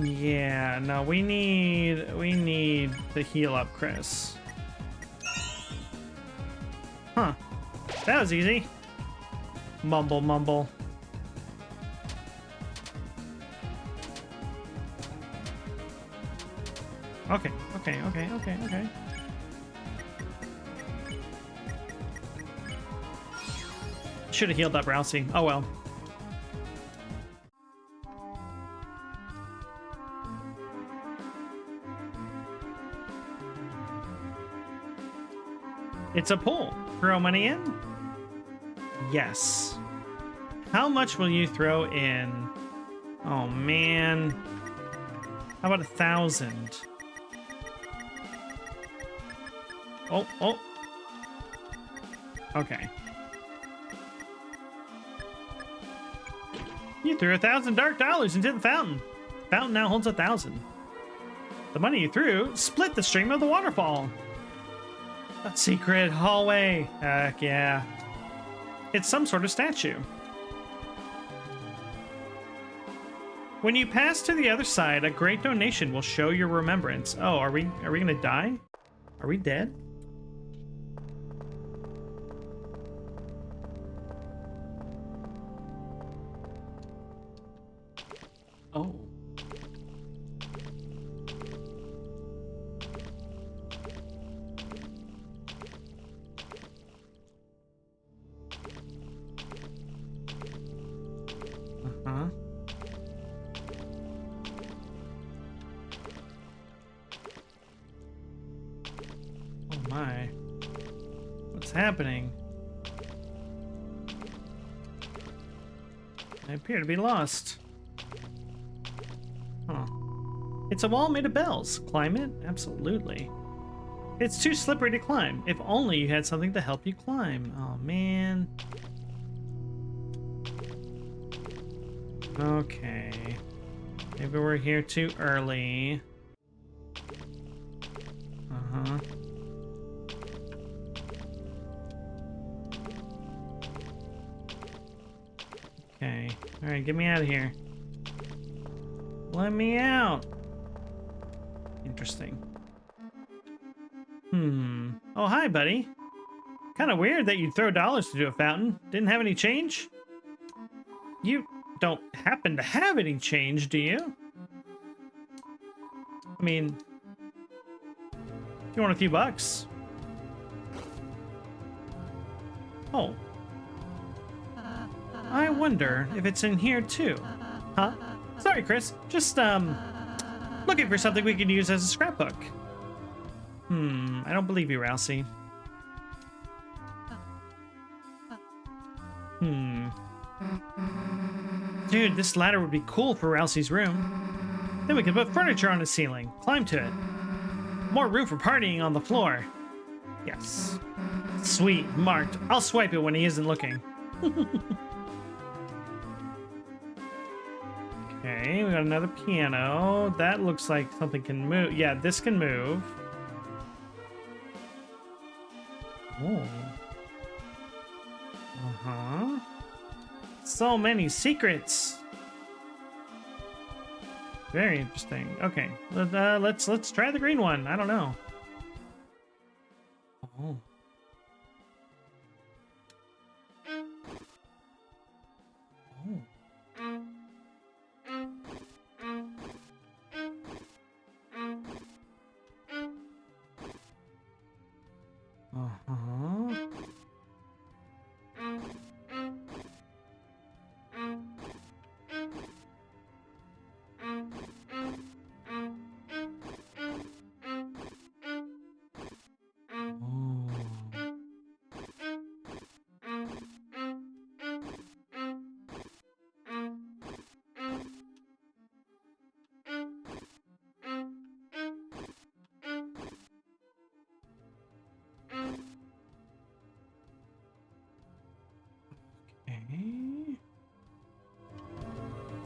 Yeah, no, we need to heal up Chris. Huh. That was easy. Mumble, mumble. Okay. Should have healed up Rousey. Oh well. It's a pull. Throw money in? Yes. How much will you throw in? Oh man. How about 1,000? Oh. Okay. You threw 1,000 dark dollars into the fountain. Fountain now holds 1,000. The money you threw split the stream of the waterfall. A secret hallway. Heck yeah. It's some sort of statue. When you pass to the other side, a great donation will show your remembrance. Oh, are we gonna die? Are we dead? Oh. Uh-huh. Oh my. What's happening? I appear to be lost. Huh. It's a wall made of bells. Climb it? Absolutely. It's too slippery to climb. If only you had something to help you climb. Oh, man. Okay. Maybe we're here too early. Uh-huh. Okay. Alright, get me out of here. Let me out. Interesting. Oh, hi, buddy. Kind of weird that you'd throw dollars to do a fountain. Didn't have any change? You don't happen to have any change, do you? I mean, if you want a few bucks. Oh. I wonder if it's in here too. Huh? Sorry, Chris. Just, looking for something we could use as a scrapbook. I don't believe you, Rousey. Dude, this ladder would be cool for Rousey's room. Then we could put furniture on the ceiling, climb to it. More room for partying on the floor. Yes. Sweet, marked. I'll swipe it when he isn't looking. Okay, we got another piano. That looks like something can move. Yeah, this can move. Oh. Uh-huh. So many secrets. Very interesting. Okay, let's try the green one. I don't know. Oh. Uh-huh.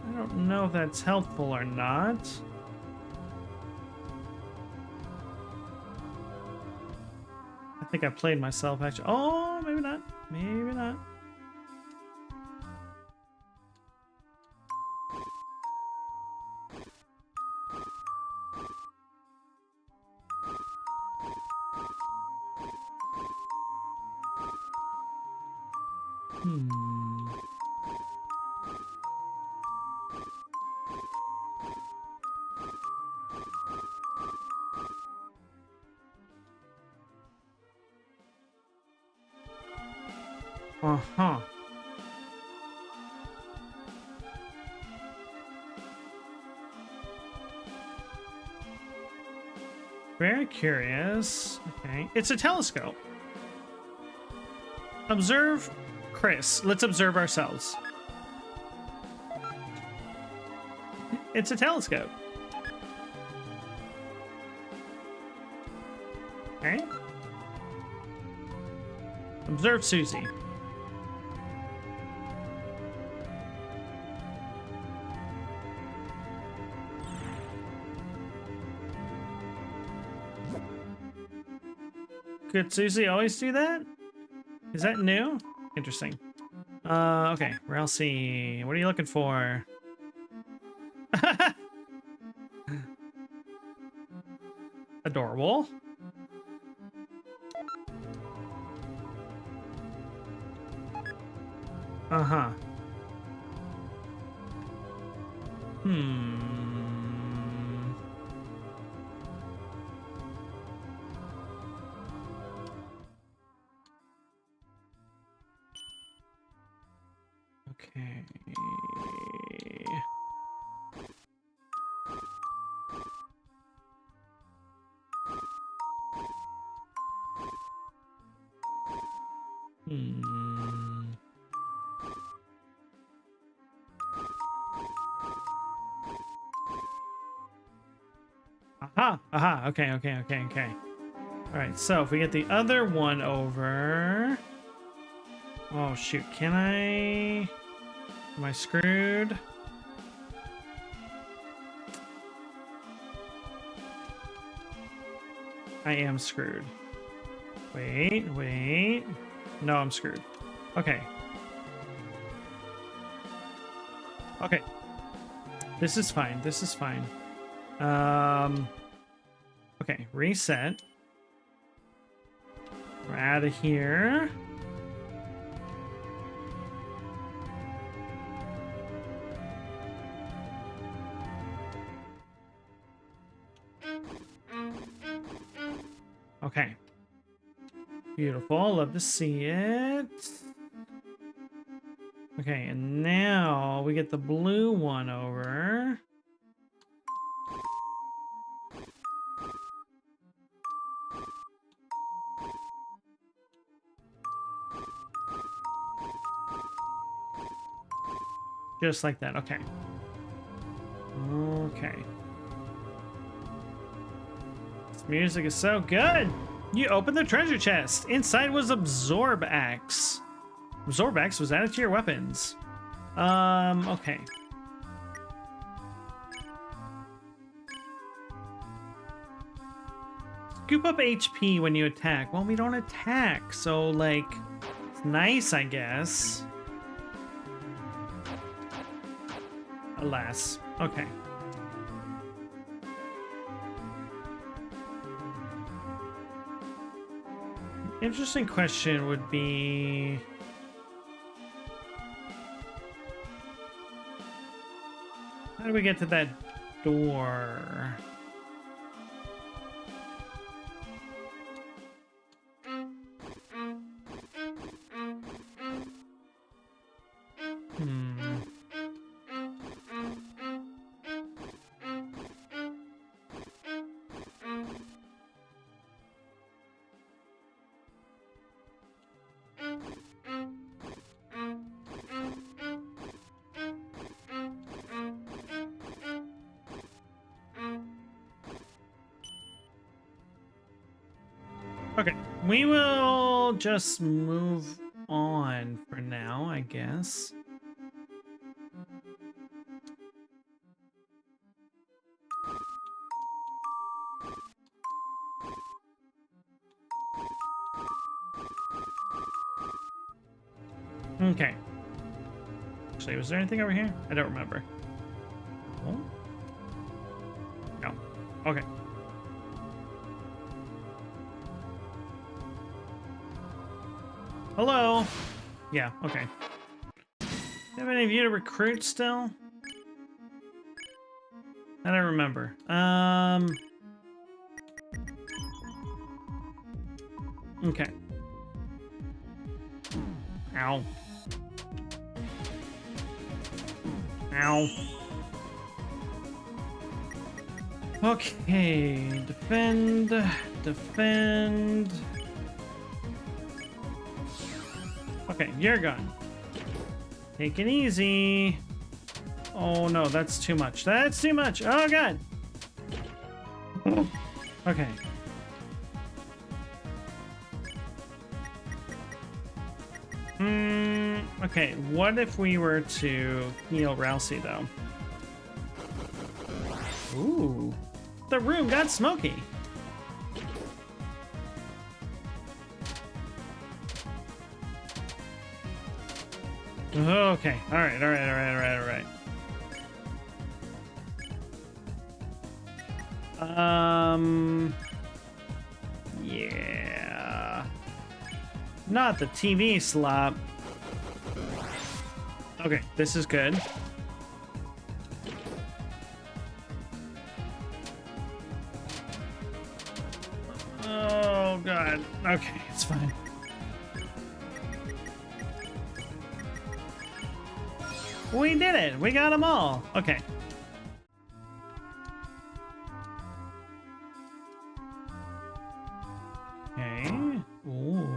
I don't know if that's helpful or not. I think I played myself actually. Oh, maybe not. Maybe not. Uh-huh. Very curious. Okay. It's a telescope. Observe Chris. Let's observe ourselves. It's a telescope. Okay. Observe Susie. Could Susie always do that? Is that new? Interesting. Okay, Rousey, what are you looking for? Adorable. Uh-huh. Okay. Aha! Aha! Okay, okay, okay, okay. Alright, so if we get the other one over... Oh, shoot. Can I... Am I screwed? I am screwed. Wait, wait. No, I'm screwed. Okay. Okay. This is fine. This is fine. Okay, reset. We're out of here. Okay. Beautiful. Love to see it. Okay, and now we get the blue one over. Just like that. Okay. Okay. This music is so good. You opened the treasure chest. Inside was Absorb Axe. Absorb Axe was added to your weapons. Okay. Scoop up HP when you attack. Well, we don't attack, so, like, it's nice, I guess. Alas. Okay. Interesting question would be... how do we get to that door? Okay, we will just move on for now, I guess. Okay. Actually, was there anything over here? I don't remember. Oh? No. Okay. Hello? Yeah, okay. Have any of you to recruit still? I don't remember. Okay. Ow. Ow. Okay, defend, defend. Okay, you're gone. Take it easy. Oh no, that's too much. That's too much. Oh god. Okay. Okay, what if we were to heal Rousey, though? Ooh. The room got smoky. Okay. All right. Yeah. Not the TV slop. Okay, this is good. Oh, God. Okay, it's fine. We did it! We got them all! Okay. Okay. Ooh.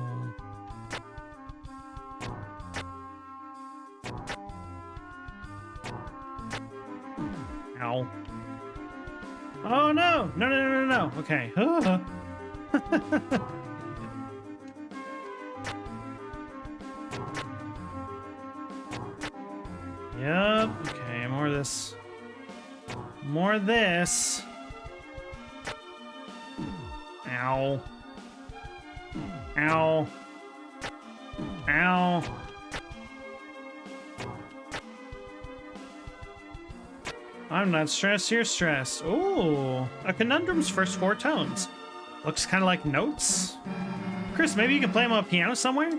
Ow. Oh, no! No. Okay. Yep. Okay, more of this. More of this. Ow. Ow. Ow. I'm not stressed, you're stressed. Ooh. A conundrum's first 4 tones. Looks kind of like notes. Chris, maybe you can play them on a piano somewhere?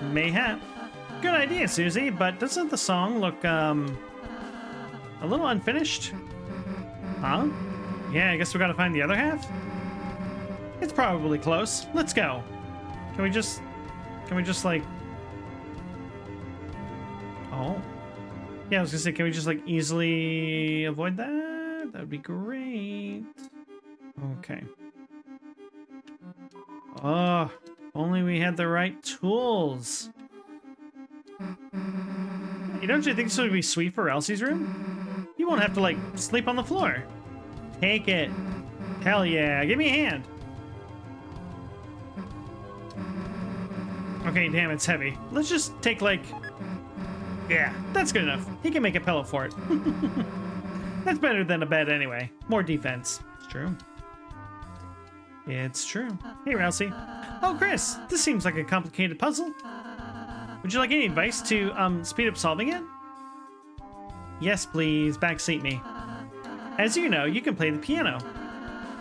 Mayhap. Good idea, Susie, but doesn't the song look, a little unfinished? Huh? Yeah, I guess we gotta find the other half? It's probably close. Let's go. Can we just, like... Oh. Yeah, I was gonna say, can we just like easily avoid that? That would be great. Okay. Oh, only we had the right tools. You don't think this would be sweet for Elsie's room? You won't have to like sleep on the floor. Take it. Hell yeah, give me a hand. Okay, damn, it's heavy. Let's just take like... Yeah, that's good enough. He can make a pillow for it. That's better than a bed anyway. More defense. It's true. It's true. Hey, Rousey. Oh, Chris, this seems like a complicated puzzle. Would you like any advice to speed up solving it? Yes, please. Backseat me. As you know, you can play the piano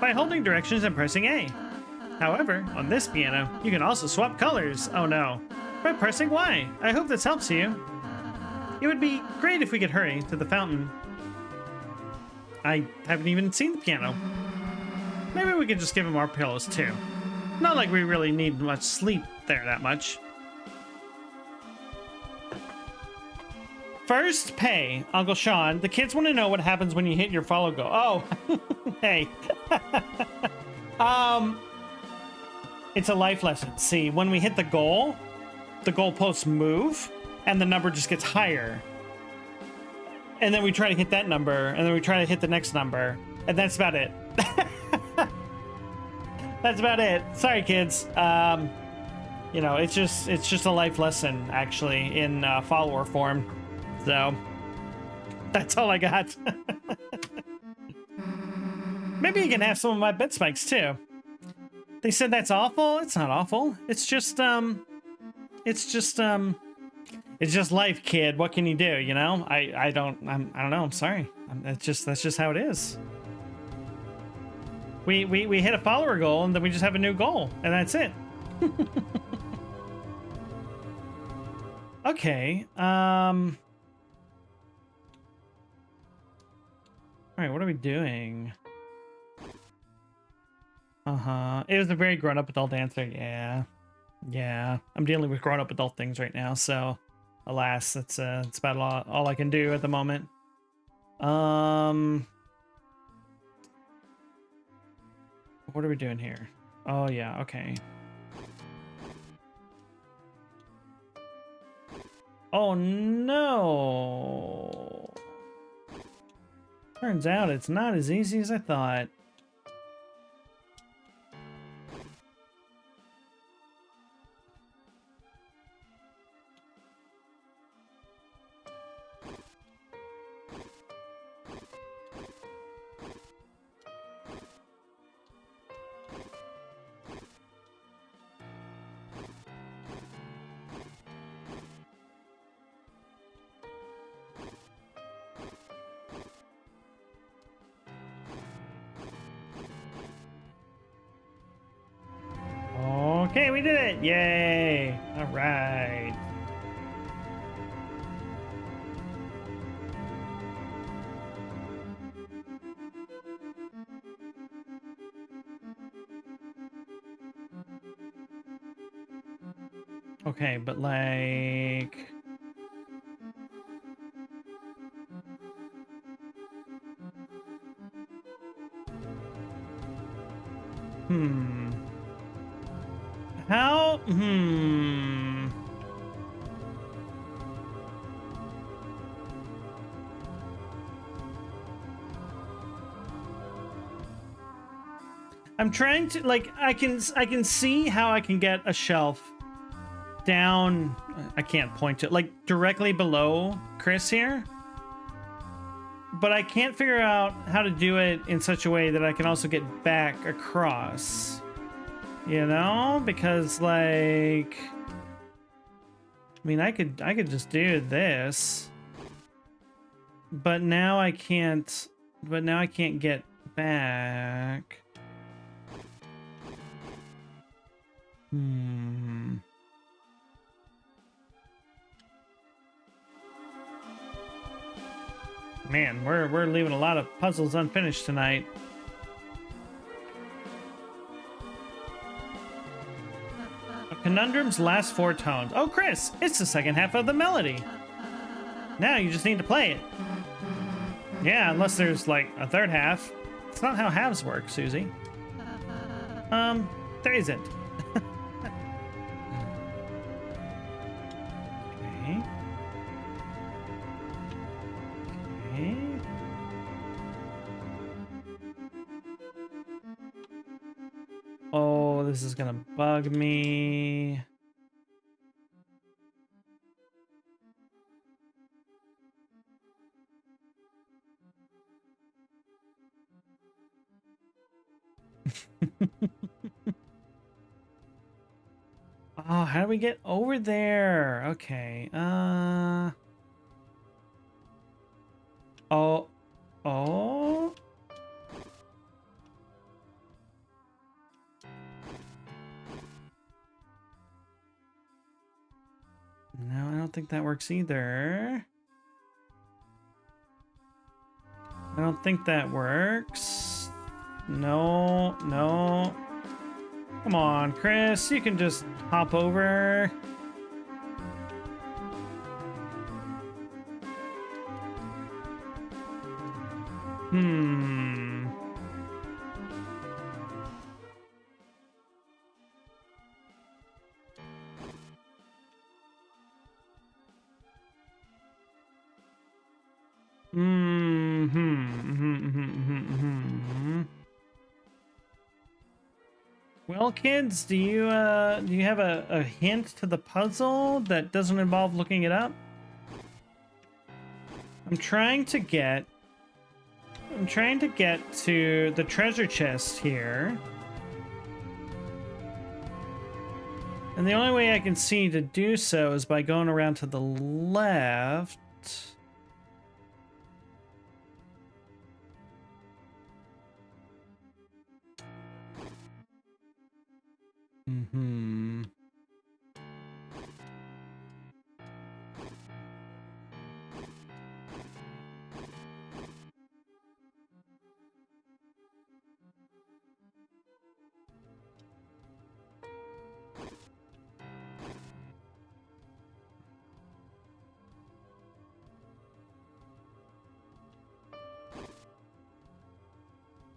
by holding directions and pressing A. However, on this piano, you can also swap colors. Oh no. By pressing Y. I hope this helps you. It would be great if we could hurry to the fountain. I haven't even seen the piano. Maybe we could just give him our pillows too. Not like we really need much sleep there that much. First, pay. Uncle Sean, the kids want to know what happens when you hit your follow goal. Oh, hey. It's a life lesson. See, when we hit the goalposts move, and the number just gets higher. And then we try to hit that number, and then we try to hit the next number, and that's about it. That's about it. Sorry, kids. You know, it's just a life lesson, actually, in follower form. So, that's all I got. Maybe you can have some of my bed spikes, too. They said that's awful. It's not awful. It's just life, kid. What can you do? You know, I don't know. I'm sorry. That's just how it is. We hit a follower goal and then we just have a new goal and that's it. Okay. All right. What are we doing? It was a very grown-up adult answer. Yeah. I'm dealing with grown-up adult things right now, so alas, that's about all I can do at the moment. What are we doing here? Oh yeah, okay. Oh no. Turns out it's not as easy as I thought. Okay, we did it! Yay! All right. Okay, but like... How? I'm trying to, like, I can see how I can get a shelf down. I can't point to it, like directly below Chris here. But I can't figure out how to do it in such a way that I can also get back across. You know, because like, I mean, I could just do this, but now I can't. But now I can't get back. Man, we're leaving a lot of puzzles unfinished tonight. A conundrum's last 4 tones. Oh, Chris, it's the second half of the melody. Now you just need to play it. Yeah, unless there's like a third half. It's not how halves work, Susie. There isn't. Okay. Okay. Oh, this is gonna bug me. Oh, how do we get over there? Okay. Oh. Oh. No, I don't think that works either. I don't think that works. No, no. Come on, Chris. You can just hop over. Hmm. Well, kids, do you have a hint to the puzzle that doesn't involve looking it up? I'm trying to get to the treasure chest here. And the only way I can see to do so is by going around to the left.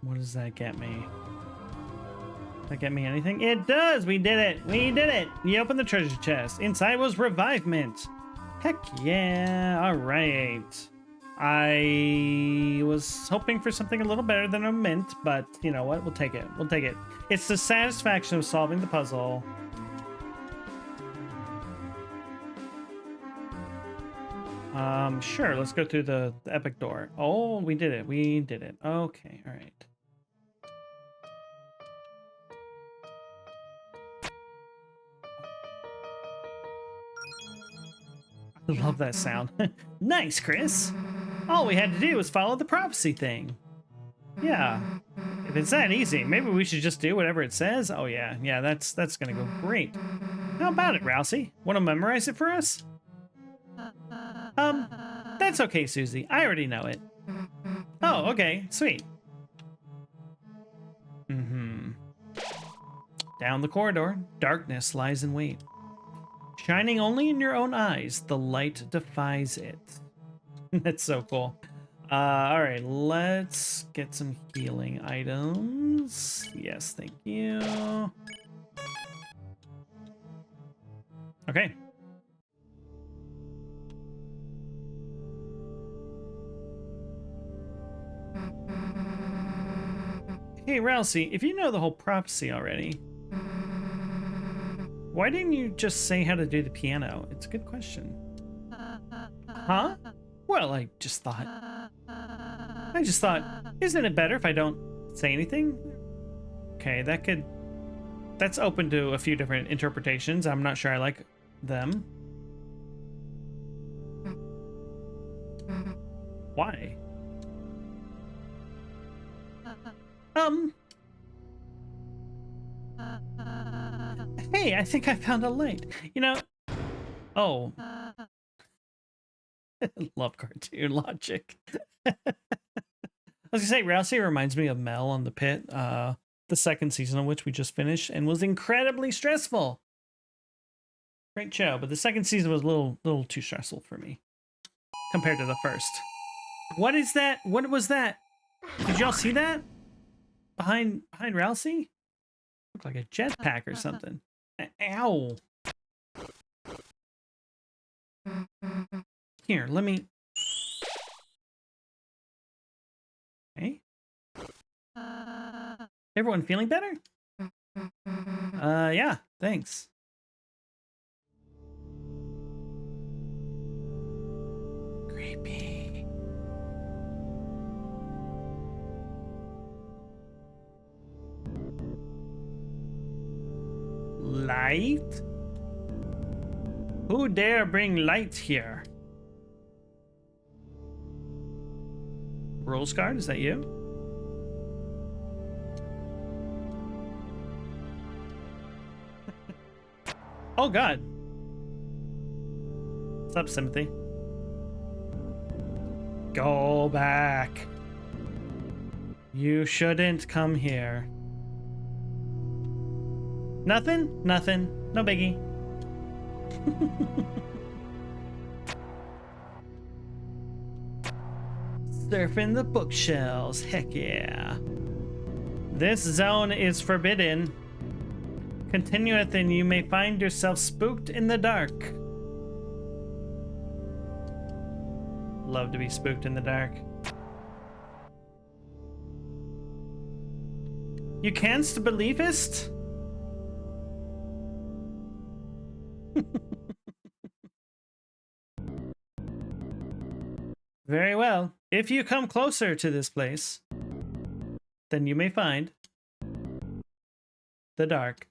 What does that get me? Does that get me anything? It does! We did it! We did it! You opened the treasure chest. Inside was revivement. Heck yeah! Alright. I was hoping for something a little better than a mint, but you know what? We'll take it. We'll take it. It's the satisfaction of solving the puzzle. Sure, let's go through the epic door. Oh, we did it. We did it. Okay, all right. I love that sound. Nice, Chris. All we had to do was follow the prophecy thing. Yeah. If it's that easy, maybe we should just do whatever it says. Oh yeah, yeah, that's gonna go great. How about it, Rousey? Want to memorize it for us? That's okay, Susie. I already know it. Oh, okay, sweet. Down the corridor, darkness lies in wait. Shining only in your own eyes, the light defies it. That's so cool. All right, let's get some healing items. Yes, thank you. Okay. Hey, Rousey, if you know the whole prophecy already, why didn't you just say how to do the piano? It's a good question. Huh? Well, I just thought, isn't it better if I don't say anything? Okay, that's open to a few different interpretations. I'm not sure I like them. Why? Hey, I think I found a light. You know, oh. Love cartoon logic. I was gonna say, Rousey reminds me of Mel on The Pit, the second season of which we just finished, and was incredibly stressful. Great show, but the second season was a little too stressful for me. compared to the first. What is that? What was that? Did y'all see that? Behind Ralsei? Looked like a jetpack or something. Ow. Here, let me... Okay. Everyone feeling better? Yeah, thanks. Creepy. Light? Who dare bring light here? Rules Guard, is that you? Oh god. What's up, Sympathy? Go back. You shouldn't come here. Nothing? Nothing. No biggie. Surfing the bookshelves. Heck yeah. This zone is forbidden. Continueth and you may find yourself spooked in the dark. Love to be spooked in the dark. You canst believest? Very well. If you come closer to this place, then you may find the dark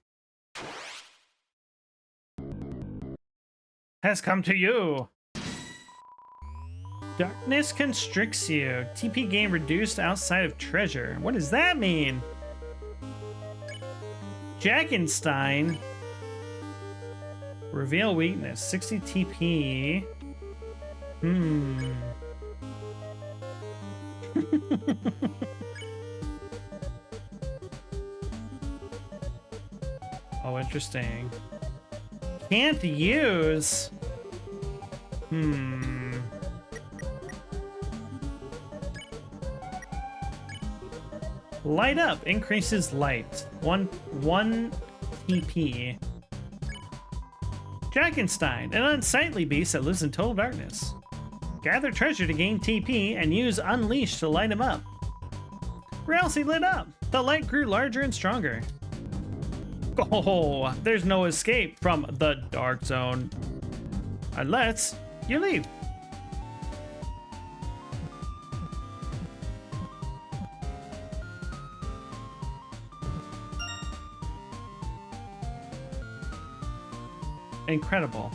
has come to you. Darkness constricts you. TP gain reduced outside of treasure. What does that mean? Jackenstein. Reveal weakness. 60 TP. Oh, interesting. Can't use. Light up increases light. One TP. Jackenstein, an unsightly beast that lives in total darkness. Gather treasure to gain TP and use Unleash to light him up. Ralsei lit up. The light grew larger and stronger. Oh, there's no escape from the dark zone. Unless you leave. Incredible.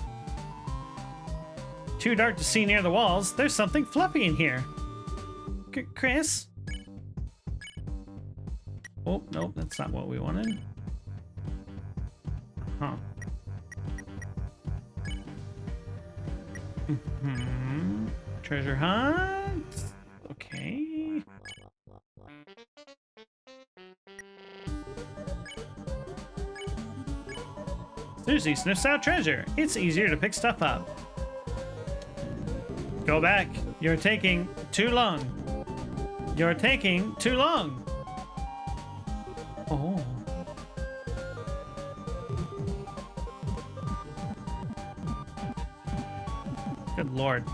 Too dark to see near the walls. There's something fluffy in here. Chris? Oh, nope, that's not what we wanted. Huh. Treasure hunt. Okay. Susie sniffs out treasure. It's easier to pick stuff up. Go back. You're taking too long. You're taking too long. Oh. Good lord.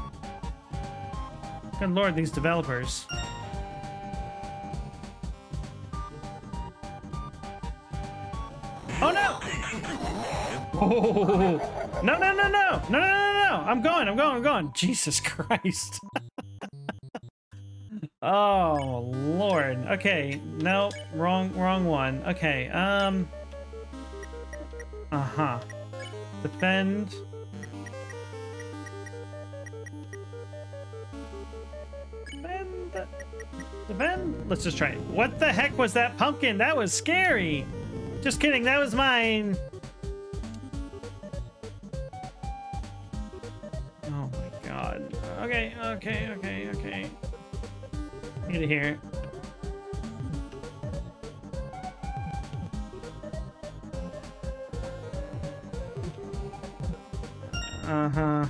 Good lord, these developers. Oh no! Oh, no, no, no, no, no, no, no, no, I'm going. Jesus Christ. Oh, Lord. Okay, no, wrong one. Okay, uh-huh. Defend. Defend? Let's just try it. What the heck was that pumpkin? That was scary. Just kidding, that was mine. Oh my god. Okay. Get it here. Uh-huh.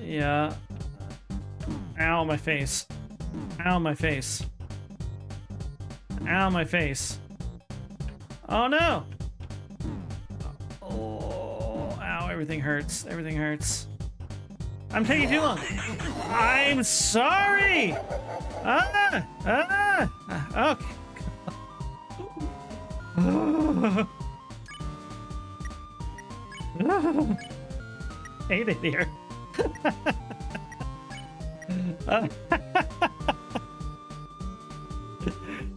Yeah. Ow, my face. Ow, my face. Ow, my face. Oh, no! Oh, ow, everything hurts. Everything hurts. I'm taking too long. I'm sorry! Okay. Hate it here.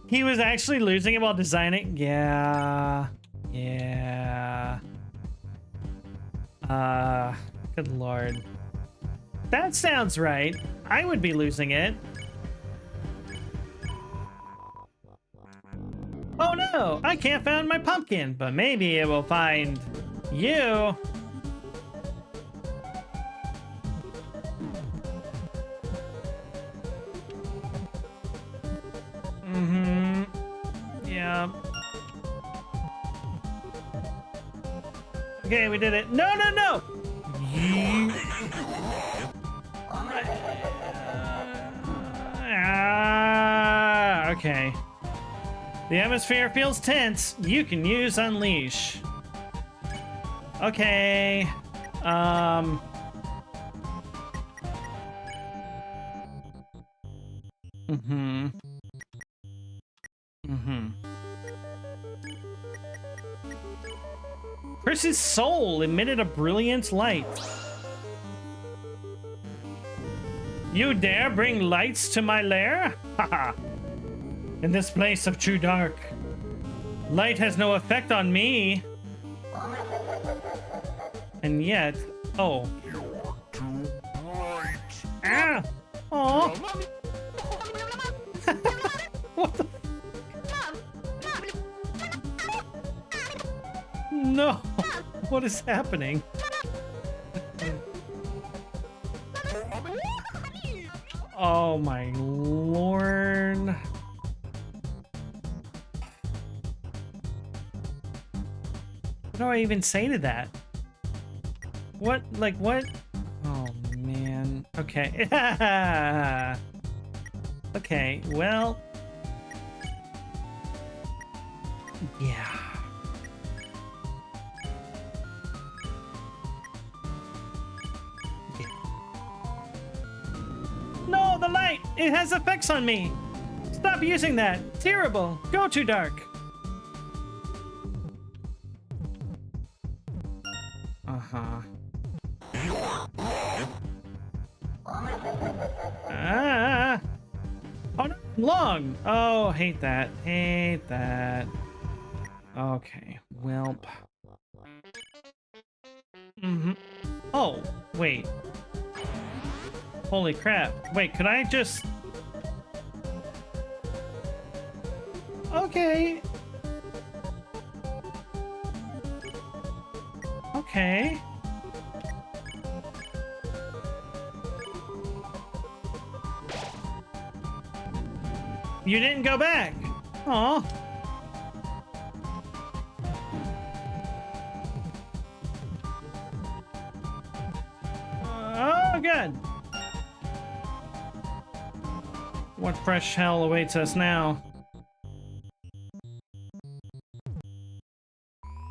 He was actually losing it while designing. Yeah. Yeah. Good lord. That sounds right. I would be losing it. Oh no, I can't find my pumpkin, but maybe it will find you. Mm-hmm. Yeah. Okay, we did it. No, no, no! Okay. The atmosphere feels tense. You can use Unleash. Okay. Chris's soul emitted a brilliant light. You dare bring lights to my lair? Haha. In this place of true dark, light has no effect on me. And yet, oh. Ah! Oh! What the? No! What is happening? Oh my lord. What do I even say to that? What? Like, what? Oh, man. Okay. Okay, well. Yeah. No, the light! It has effects on me! Stop using that! Terrible! Go too dark! Uh-huh. Ah! Oh, no! Long! Oh, hate that. Hate that. Okay, welp. Mm-hmm. Oh, wait. Holy crap. Wait, could I just... Okay. Okay. You didn't go back. Aw. Oh, good. What fresh hell awaits us now?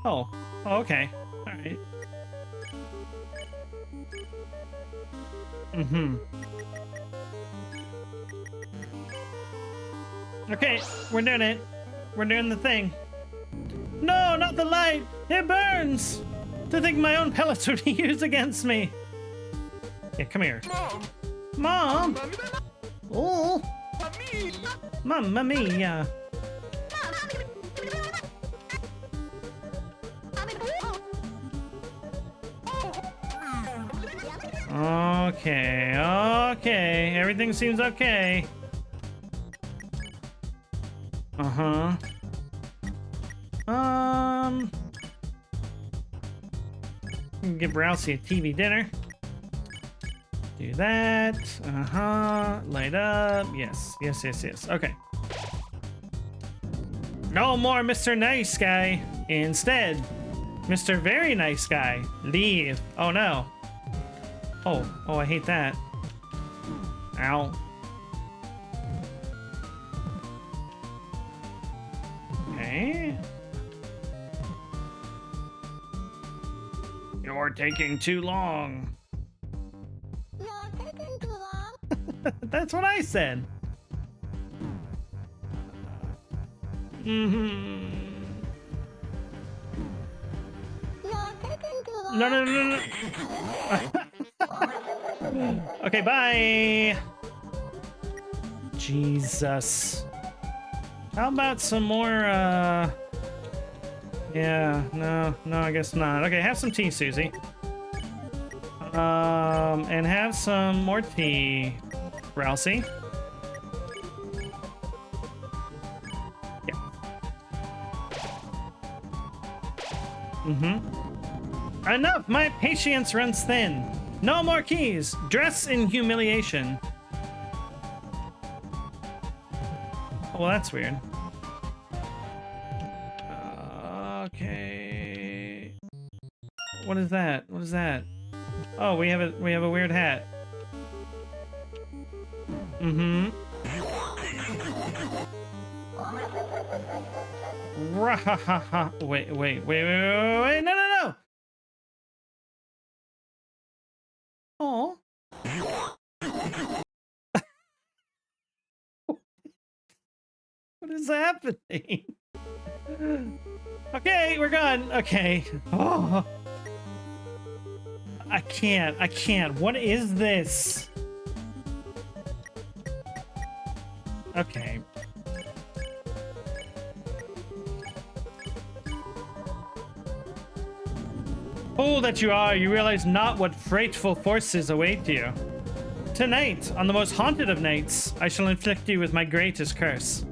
Oh, okay. Alright. Mm-hmm. Okay, we're doing it. We're doing the thing. No, not the light! It burns! To think my own pellets would be used against me! Yeah, come here. Mom! Oh! Mamma mia! Okay, okay. Everything seems okay. Uh-huh. Give Rousey a TV dinner. Do that. Uh-huh. Light up. Yes. Yes, yes, yes. Okay. No more Mr. Nice Guy. Instead, Mr. Very Nice Guy. Leave. Oh, no. I hate that. Ow. Okay. You're taking too long. You're taking too long. That's what I said. Mm-hmm. You're taking too long. No, no, no, no. Okay, bye. Jesus. How about some more, yeah, no, I guess not. Okay, have some tea, Susie. And have some more tea, Rousey. Yeah. Mm-hmm. Enough! My patience runs thin. No more keys. Dress in humiliation. Oh, well, that's weird. Okay. What is that? What is that? Oh, we have a weird hat. Mm-hmm. Wait, no, no, no! Oh. What is happening? Okay, we're gone. Okay. Oh. I can't. What is this? Okay. Fool that you are, you realize not what frightful forces await you. Tonight, on the most haunted of nights, I shall inflict you with my greatest curse.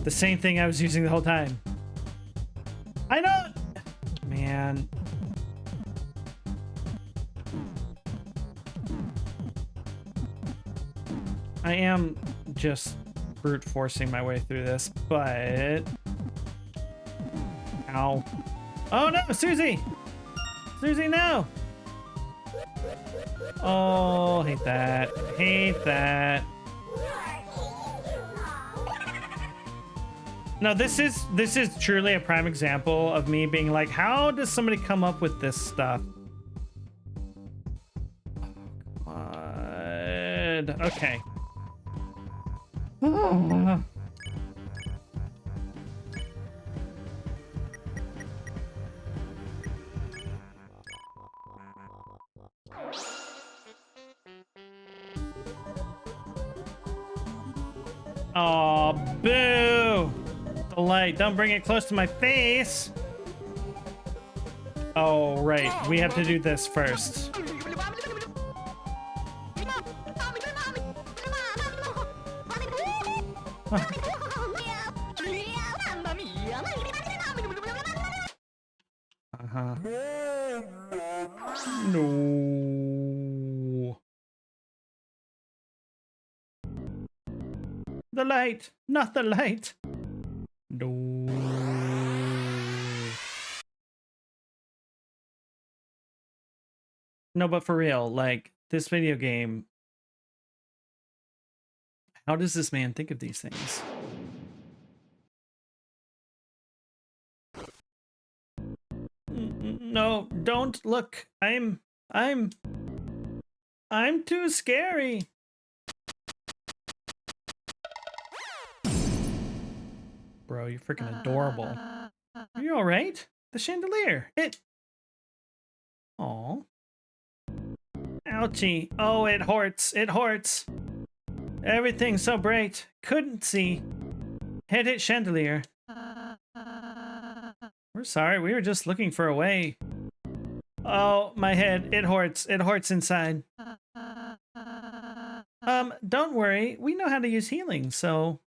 The same thing I was using the whole time. I know. Man. I am just brute forcing my way through this, but... Ow. Oh no, Susie! Susie, no! Oh, hate that. Hate that. No, this is truly a prime example of me being like, how does somebody come up with this stuff? God. Okay. Oh, boo! The light, don't bring it close to my face. Oh, right. We have to do this first. Uh-huh. No. The light, not the light. No. No, but for real, like, this video game, how does this man think of these things? No, don't look. I'm too scary. Bro, you're freaking adorable. Are you all right? The chandelier. Aw. Ouchie. Oh, it hurts. It hurts. Everything's so bright. Couldn't see. Hit it, chandelier. We're sorry. We were just looking for a way. Oh, my head. It hurts. It hurts inside. Don't worry. We know how to use healing, so...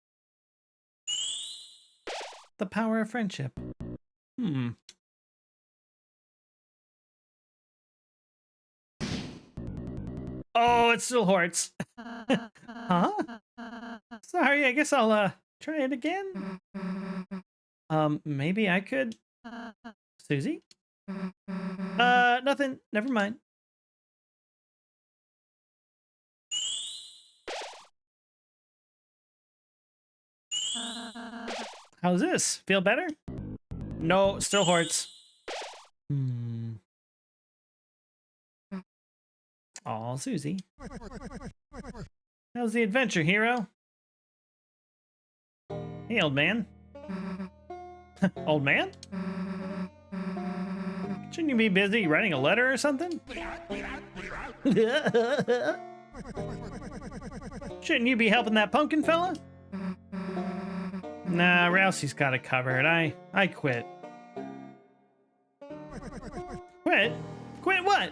The power of friendship. Oh, it still hurts. Huh? Sorry, I guess I'll, try it again. Maybe I could... Susie? Nothing. Never mind. How's this? Feel better? No, still hurts. Hmm. Aw, Susie. How's the adventure, hero? Hey, old man. Old man? Shouldn't you be busy writing a letter or something? Shouldn't you be helping that pumpkin fella? Nah, Rousey's got it covered. I quit. Quit? Quit what?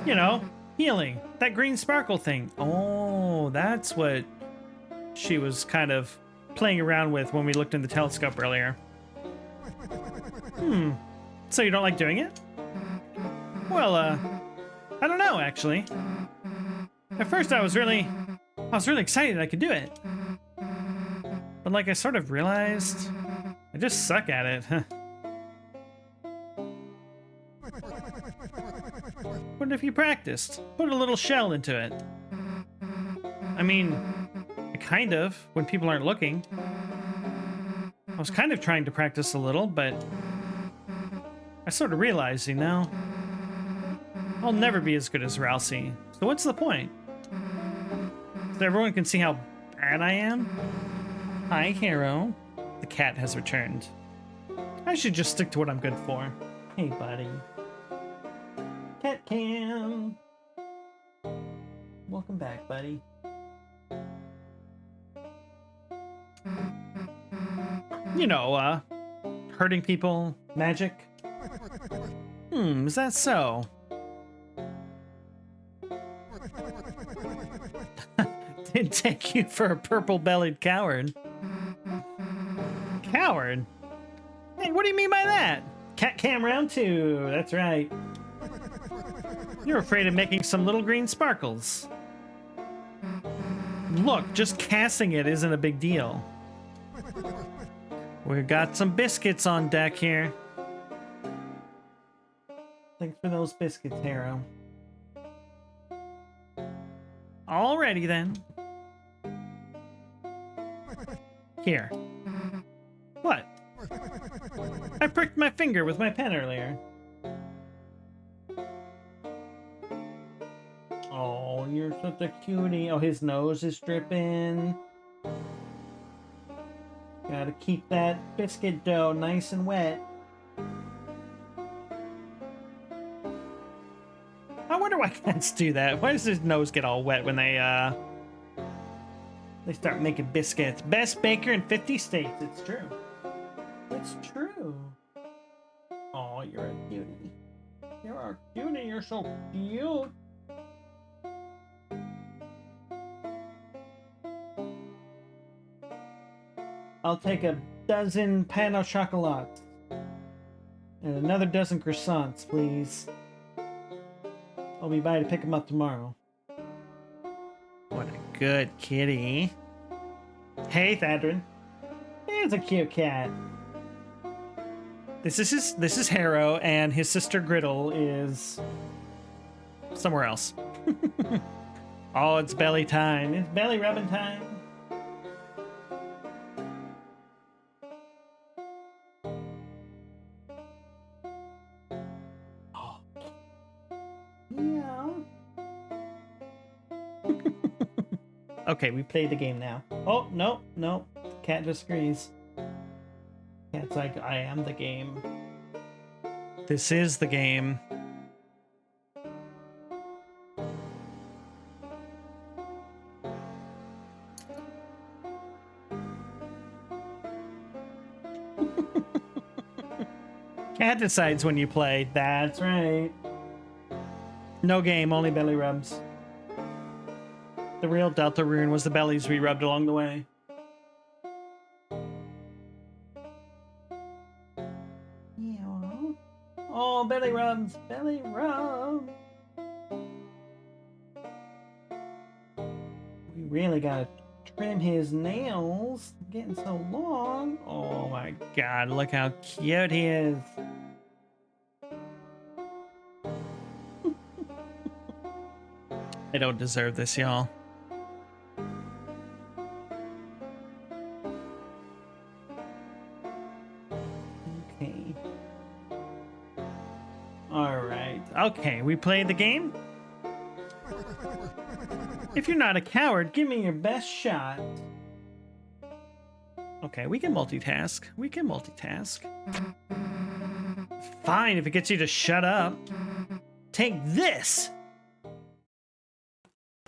You know, healing. That green sparkle thing. Oh, that's what she was kind of playing around with when we looked in the telescope earlier. So you don't like doing it? Well, I don't know, actually. At first I was really excited I could do it. But like I sort of realized, I just suck at it. What if you practiced? Put a little shell into it. I mean, kind of, when people aren't looking. I was kind of trying to practice a little, but I sort of realized, you know, I'll never be as good as Rousey. So what's the point? So everyone can see how bad I am? Hi, hero. The cat has returned. I should just stick to what I'm good for. Hey, buddy. Cat cam. Welcome back, buddy. You know, hurting people, magic. Is that so? Didn't take you for a purple-bellied coward. Coward? Hey, what do you mean by that? Cat cam round 2, that's right. You're afraid of making some little green sparkles. Look, just casting it isn't a big deal. We've got some biscuits on deck here. Thanks for those biscuits, Hero. Alrighty then. Here. What? I pricked my finger with my pen earlier. Oh, you're such a cutie. Oh, his nose is dripping. Gotta keep that biscuit dough nice and wet. I wonder why cats do that. Why does his nose get all wet when they start making biscuits? Best baker in 50 states. It's true. It's true. Oh, you're a cutie. You're a cutie. You're so cute. I'll take a dozen pain au chocolat. And another dozen croissants, please. I'll be by to pick them up tomorrow. What a good kitty. Hey, Thadrin. Here's a cute cat. This is Harrow, and his sister Griddle is somewhere else. Oh, it's belly time. It's belly rubbing time. Oh. Yeah. Okay, we play the game now. Oh, no, no. Cat disagrees. Cat's like, I am the game. This is the game. Cat decides when you play. That's right. No game, only belly rubs. The real Deltarune was the bellies we rubbed along the way. Yeah. Oh, belly rubs, belly rubs. We really gotta trim his nails. They're getting so long. Oh my god, look how cute he is. I don't deserve this, y'all. Okay, we play the game? If you're not a coward, give me your best shot. Okay, we can multitask. We can multitask. Fine, if it gets you to shut up. Take this!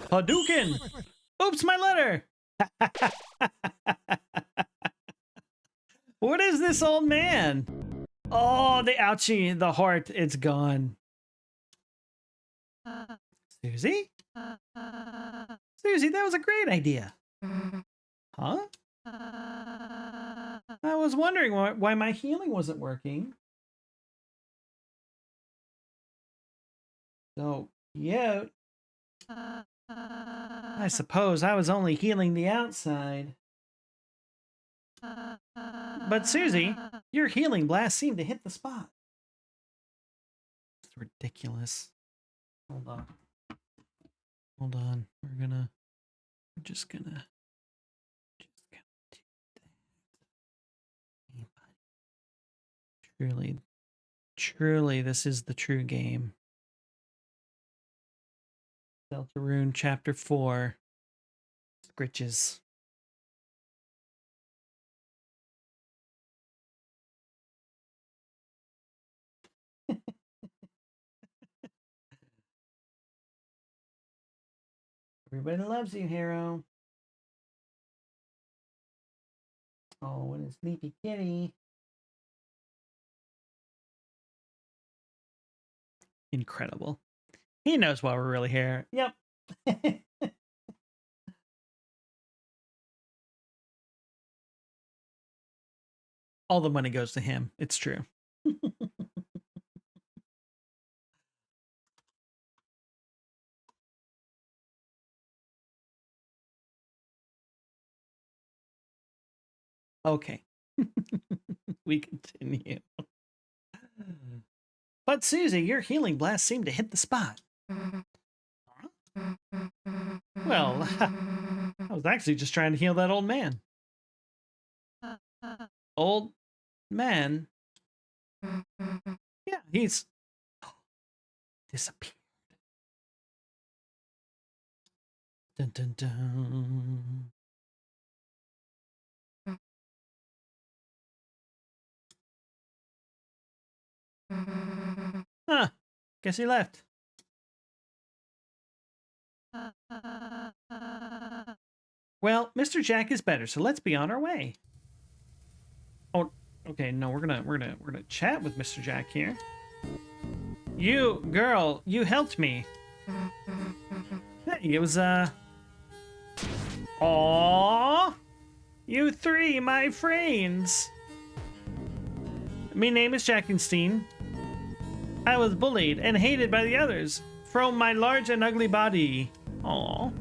Hadouken! Oops, my letter! What is this old man? Oh, the ouchie, the heart, it's gone. Susie? Susie, that was a great idea. Huh? I was wondering why my healing wasn't working. So, yeah. I suppose I was only healing the outside. But Susie, your healing blast seemed to hit the spot. It's ridiculous. Hold on. Hold on. We're just gonna do that. Truly, this is the true game. Deltarune Chapter 4. Scritches. Everybody loves you, Hero. Oh, and a sleepy kitty. Incredible. He knows why we're really here. Yep. All the money goes to him. It's true. Okay. We continue. But Susie, your healing blast seemed to hit the spot. Well, I was actually just trying to heal that old man. Old man? Yeah, he's disappeared. Dun dun dun. Huh. Guess he left. Well, Mr. Jack is better, so let's be on our way. Oh, okay, no, we're gonna chat with Mr. Jack here. You, girl, you helped me. Hey, it was, Aww! You three, my friends! Me name is Jackenstein. I was bullied and hated by the others from my large and ugly body. Aww.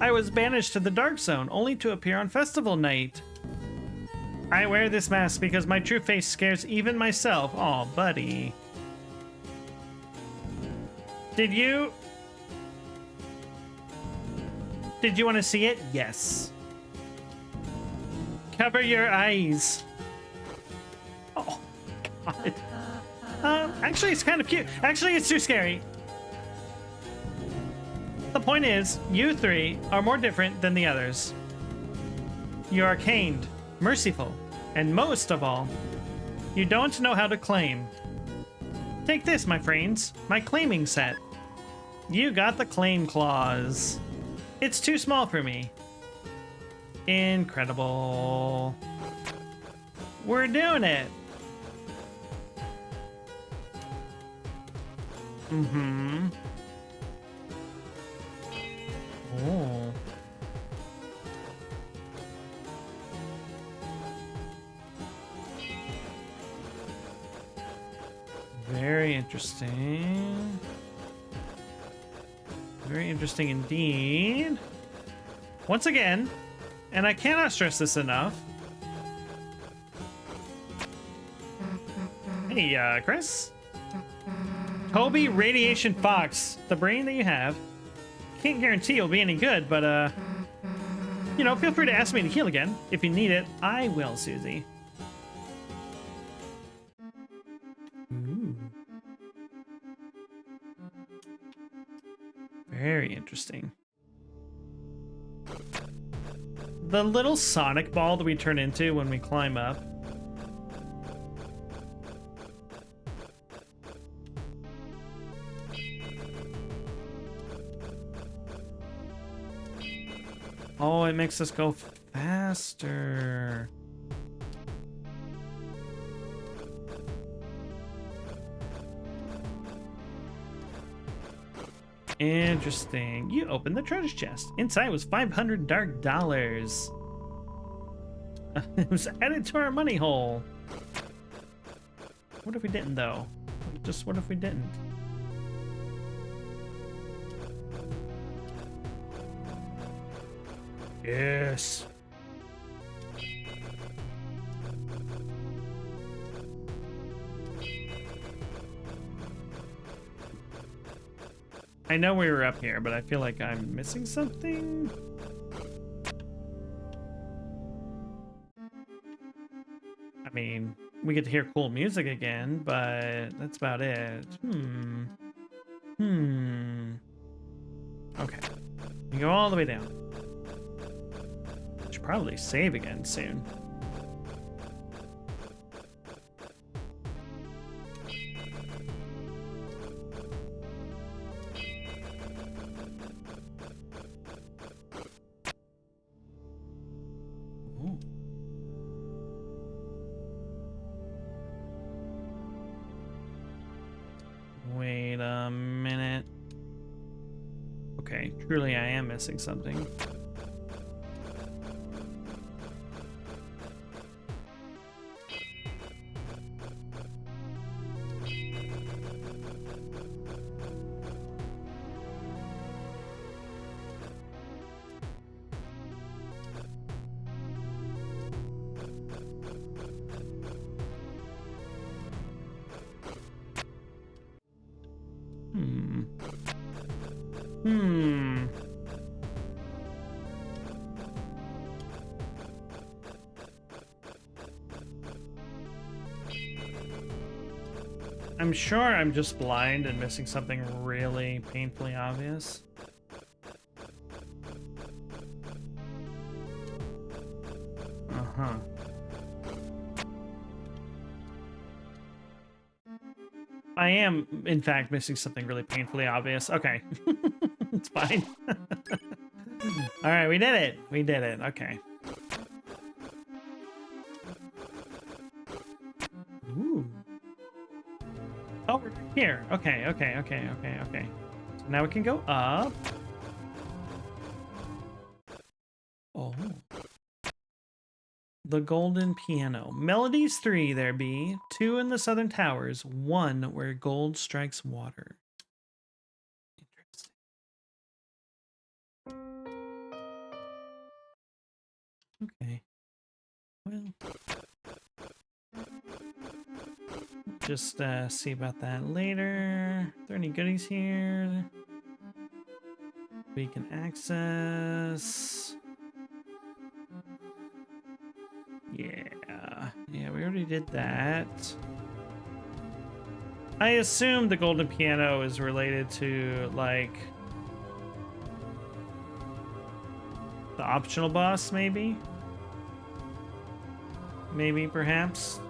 I was banished to the Dark Zone only to appear on festival night. I wear this mask because my true face scares even myself. Aw, buddy. Did you want to see it? Yes. Cover your eyes. Oh, God. Actually, it's kind of cute. Actually, it's too scary. The point is, you three are more different than the others. You are kind, merciful, and most of all, you don't know how to claim. Take this, my friends, my claiming set. You got the claim clause. It's too small for me. Incredible. We're doing it. Mm-hmm. Oh. Very interesting. Very interesting indeed. Once again, and I cannot stress this enough. Hey, Chris? Toby Radiation Fox, the brain that you have. Can't guarantee it'll be any good, but, you know, feel free to ask me to heal again. If you need it, I will, Susie. Ooh. Very interesting. The little Sonic ball that we turn into when we climb up. Oh, it makes us go faster. Interesting. You opened the treasure chest. Inside was 500 dark dollars. It was added to our money hole. What if we didn't, though? Just what if we didn't? Yes. I know we were up here, but I feel like I'm missing something. I mean, we get to hear cool music again, but that's about it. Okay. We go all the way down. Should probably save again soon. Ooh. Wait a minute. Okay, truly I am missing something. I'm sure I'm just blind and missing something really painfully obvious. Uh-huh. I am, in fact, missing something really painfully obvious. Okay. It's fine. All right, we did it. We did it. Okay. Ooh. Oh, we're here. Okay, okay, okay, okay, okay. So now we can go up. Oh. The Golden Piano. Melodies 3 there be. 2 in the Southern Towers. 1 where gold strikes water. Interesting. Okay. Well. Just see about that later. Are there any goodies here we can access? Yeah, we already did that. I assume the golden piano is related to, like, the optional boss, maybe? Maybe, perhaps?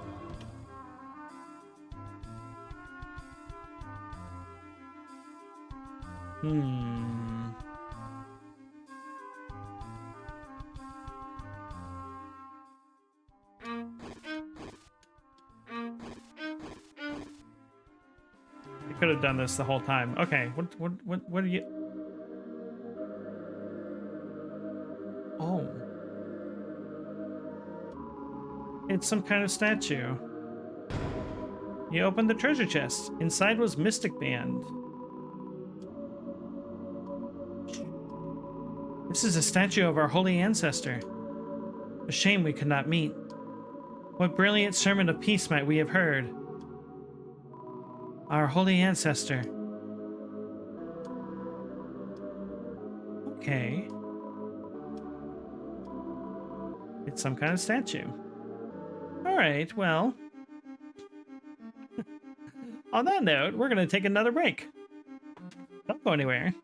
Could have done this the whole time. Okay, what are you? Oh. It's some kind of statue. You opened the treasure chest. Inside was Mystic Band. This is a statue of our holy ancestor. A shame we could not meet. What brilliant sermon of peace might we have heard? Our holy ancestor. Okay. It's some kind of statue. Alright, well. On that note, we're going to take another break. Don't go anywhere.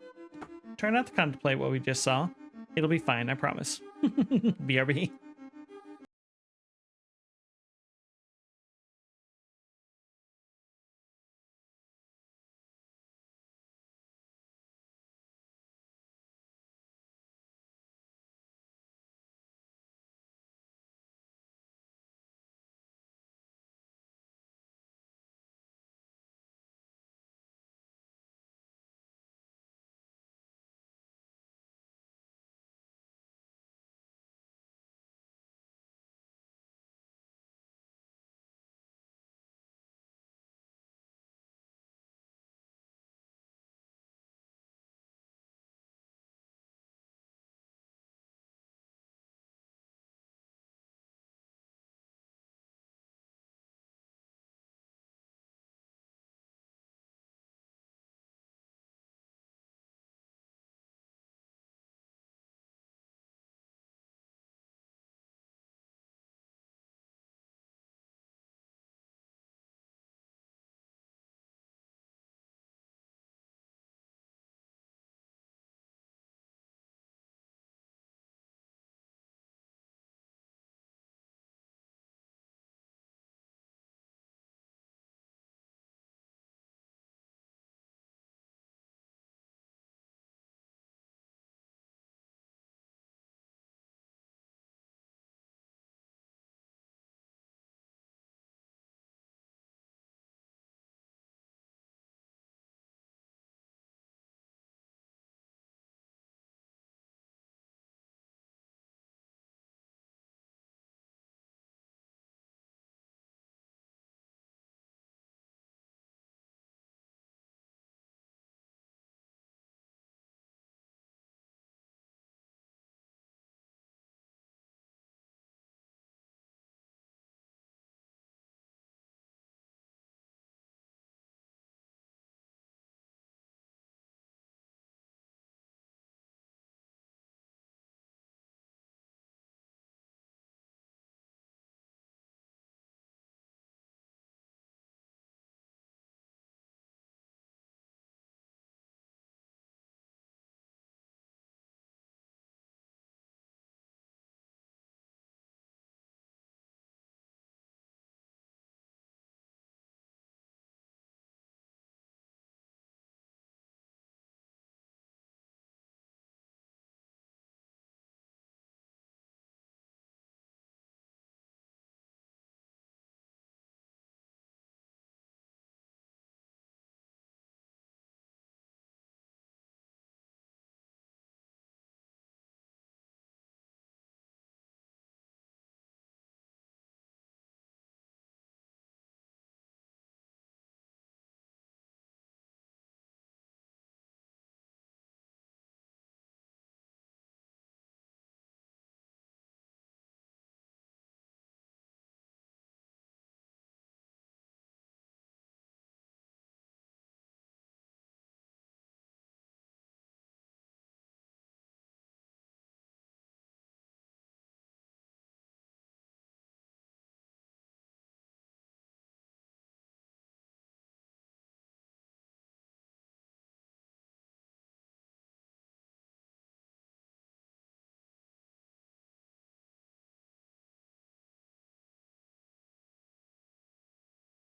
Try not to contemplate what we just saw. It'll be fine, I promise. BRB.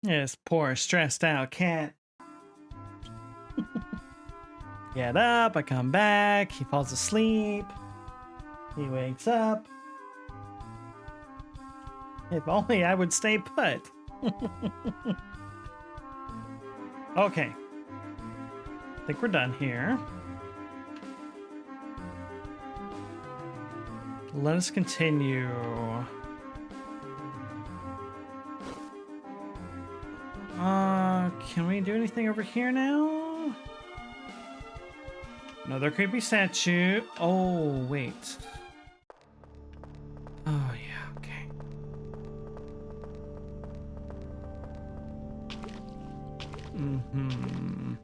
Yes, poor, stressed out cat. Get up, I come back, he falls asleep. He wakes up. If only I would stay put. Okay. I think we're done here. Let us continue. Can we do anything over here now? Another creepy statue. Oh, wait. Oh, yeah, okay. Mm-hmm.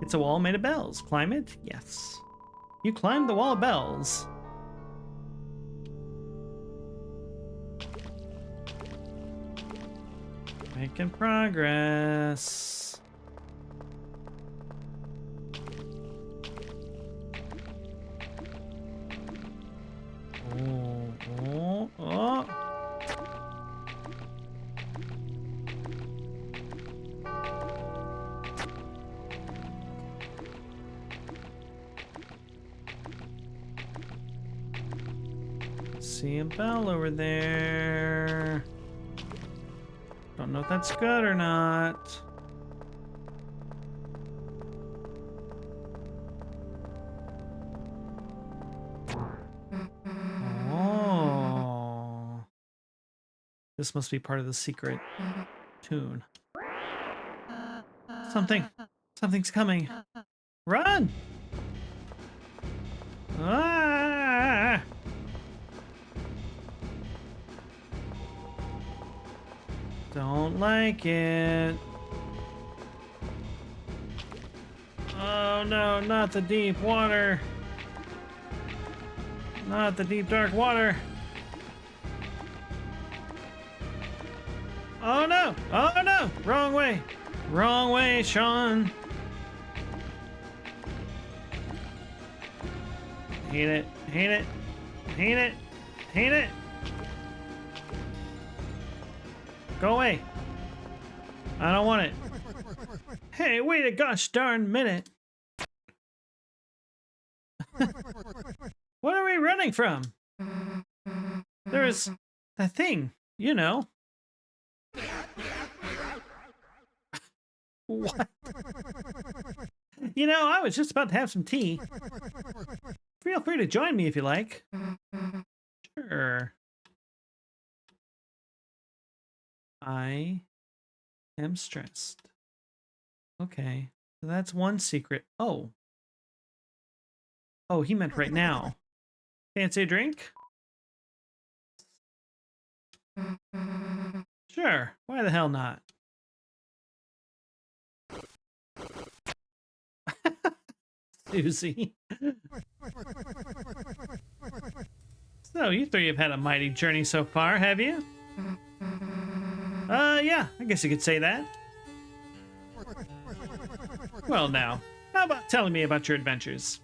It's a wall made of bells. Climb it? Yes. You climbed the wall of bells. Making progress. Oh, oh, oh. See a bell over there. Don't know if that's good or not. Oh. This must be part of the secret tune. Something's coming. Run! Ah! Don't like it. Oh no, not the deep water. Not the deep dark water. Oh no! Oh no! Wrong way! Wrong way, Sean! Hate it. Hate it. Hate it. Hate it. Go away. I don't want it. Hey, wait a gosh darn minute. What are we running from? There's that thing, you know. What? You know, I was just about to have some tea. Feel free to join me if you like. Sure. I am stressed. Okay, so that's one secret. Oh. Oh, he meant right now. Fancy a drink? Sure, why the hell not? Susie. So, you three have had a mighty journey so far, have you? Yeah, I guess you could say that. Well now, how about telling me about your adventures?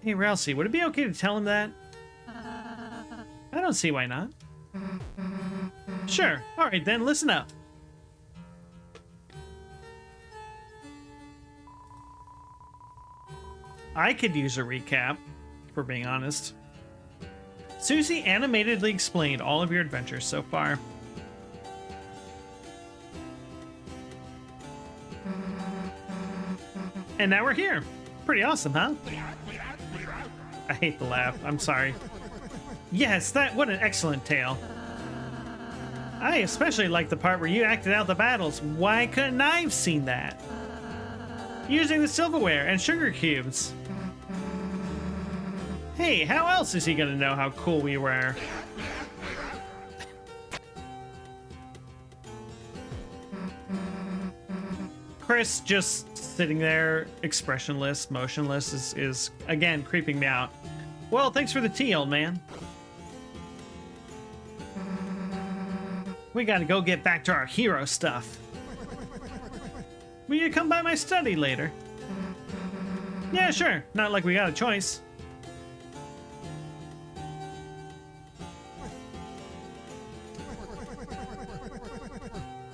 Hey Rousey, would it be okay to tell him that? I don't see why not. Sure, alright then, listen up. I could use a recap, if we're being honest. Susie animatedly explained all of your adventures so far. And now we're here. Pretty awesome, huh? I hate the laugh. I'm sorry. Yes, what an excellent tale. I especially like the part where you acted out the battles. Why couldn't I have seen that? Using the silverware and sugar cubes. Hey, how else is he gonna know how cool we were? Chris just sitting there, expressionless, motionless, is again creeping me out. Well, thanks for the tea, old man. We gotta go get back to our hero stuff. Will you come by my study later? Yeah, sure. Not like we got a choice.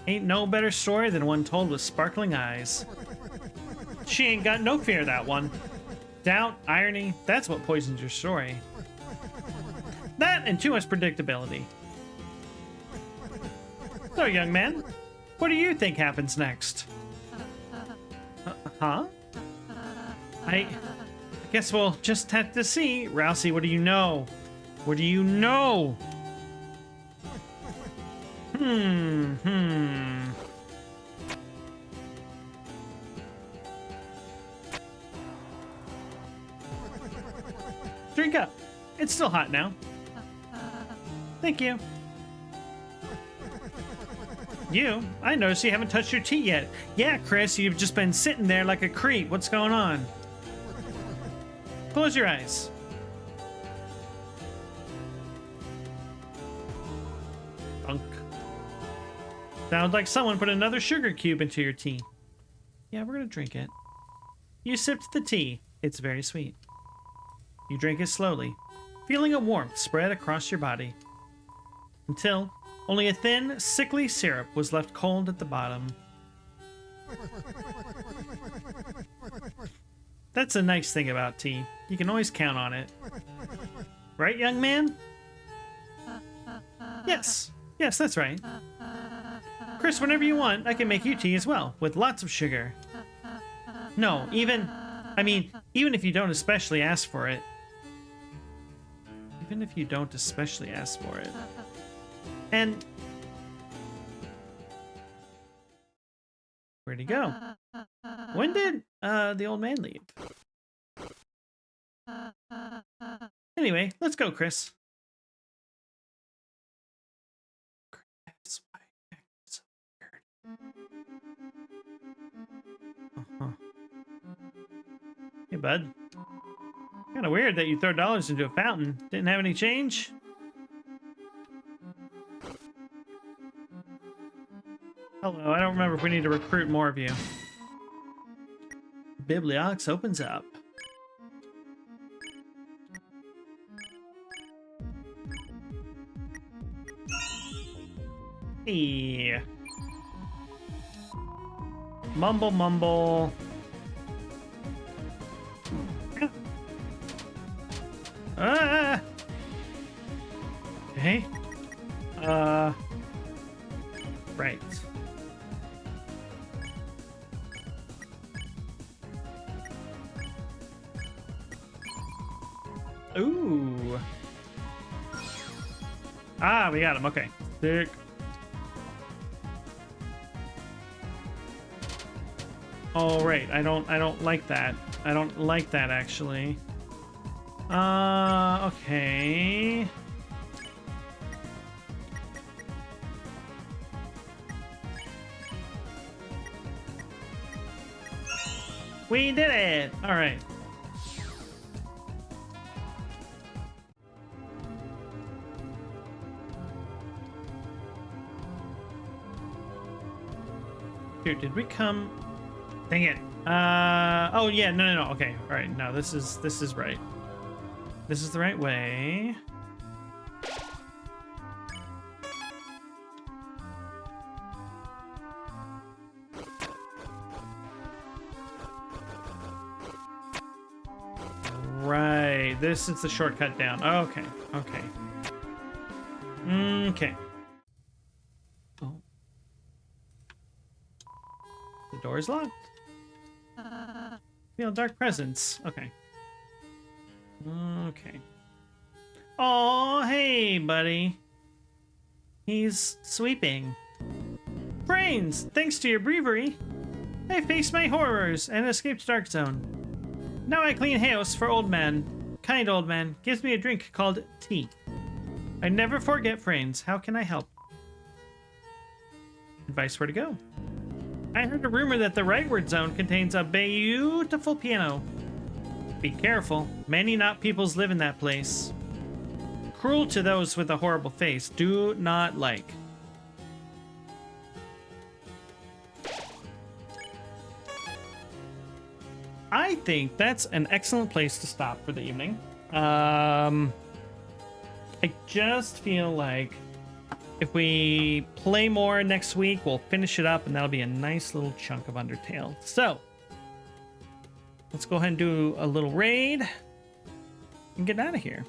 Ain't no better story than one told with sparkling eyes. She ain't got no fear, that one. Doubt, irony, that's what poisons your story. That and too much predictability. So, young man, what do you think happens next? Huh? I guess we'll just have to see. Rousey, what do you know? What do you know? Drink up. It's still hot now. Thank you. You? I noticed you haven't touched your tea yet. Yeah, Chris, you've just been sitting there like a creep. What's going on? Close your eyes. Drunk. Sounds like someone put another sugar cube into your tea. Yeah, we're gonna drink it. You sipped the tea. It's very sweet. You drink it slowly, feeling a warmth spread across your body. Until only a thin, sickly syrup was left cold at the bottom. That's a nice thing about tea. You can always count on it. Right, young man? Yes. Yes, that's right. Chris, whenever you want, I can make you tea as well, with lots of sugar. No, even if you don't especially ask for it. Even if you don't especially ask for it. And... where'd he go? When did the old man leave? Anyway, let's go, Chris. That's why it's so weird. Hey, bud. Kind of weird that you throw dollars into a fountain. Didn't have any change? Hello, I don't remember if we need to recruit more of you. Bibliox opens up. Hey. Mumble, mumble. Ah! Okay. Right. Ooh. Ah, we got him. Okay. Sick. Oh, right. I don't like that. I don't like that, actually. Okay. We did it! Alright. Here, did we come... Dang it. Oh yeah, no. Okay, alright, no, this is right. This is the right way. Right, this is the shortcut down. Okay. Okay. Oh. The door is locked. Feel dark presence. Okay. Okay. Oh, hey, buddy. He's sweeping. Brains, thanks to your bravery, I faced my horrors and escaped Dark Zone. Now I clean house for old man. Kind old man gives me a drink called tea. I never forget friends. How can I help? Advice where to go. I heard a rumor that the Rightward Zone contains a beautiful piano. Be careful. Many not peoples live in that place. Cruel to those with a horrible face. Do not like. I think that's an excellent place to stop for the evening. I just feel like if we play more next week, we'll finish it up, and that'll be a nice little chunk of Undertale. So, let's go ahead and do a little raid and get out of here.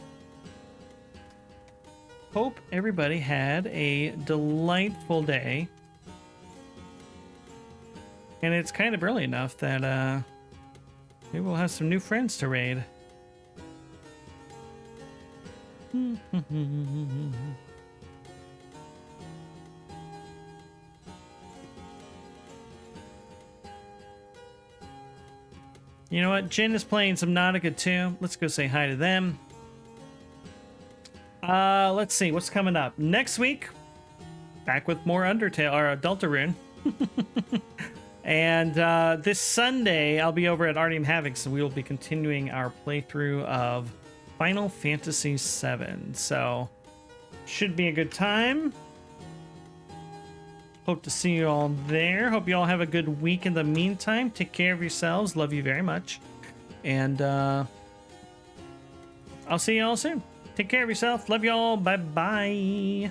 Hope everybody had a delightful day. And it's kind of early enough that maybe we'll have some new friends to raid. You know what? Jin is playing some Nautica too. Let's go say hi to them. Let's see what's coming up next week. Back with more Undertale or Deltarune. And this Sunday, I'll be over at Artium Havoc, so we will be continuing our playthrough of Final Fantasy VII. So, should be a good time. Hope to see you all there. Hope you all have a good week in the meantime. Take care of yourselves. Love you very much. And I'll see you all soon. Take care of yourself. Love you all. Bye-bye.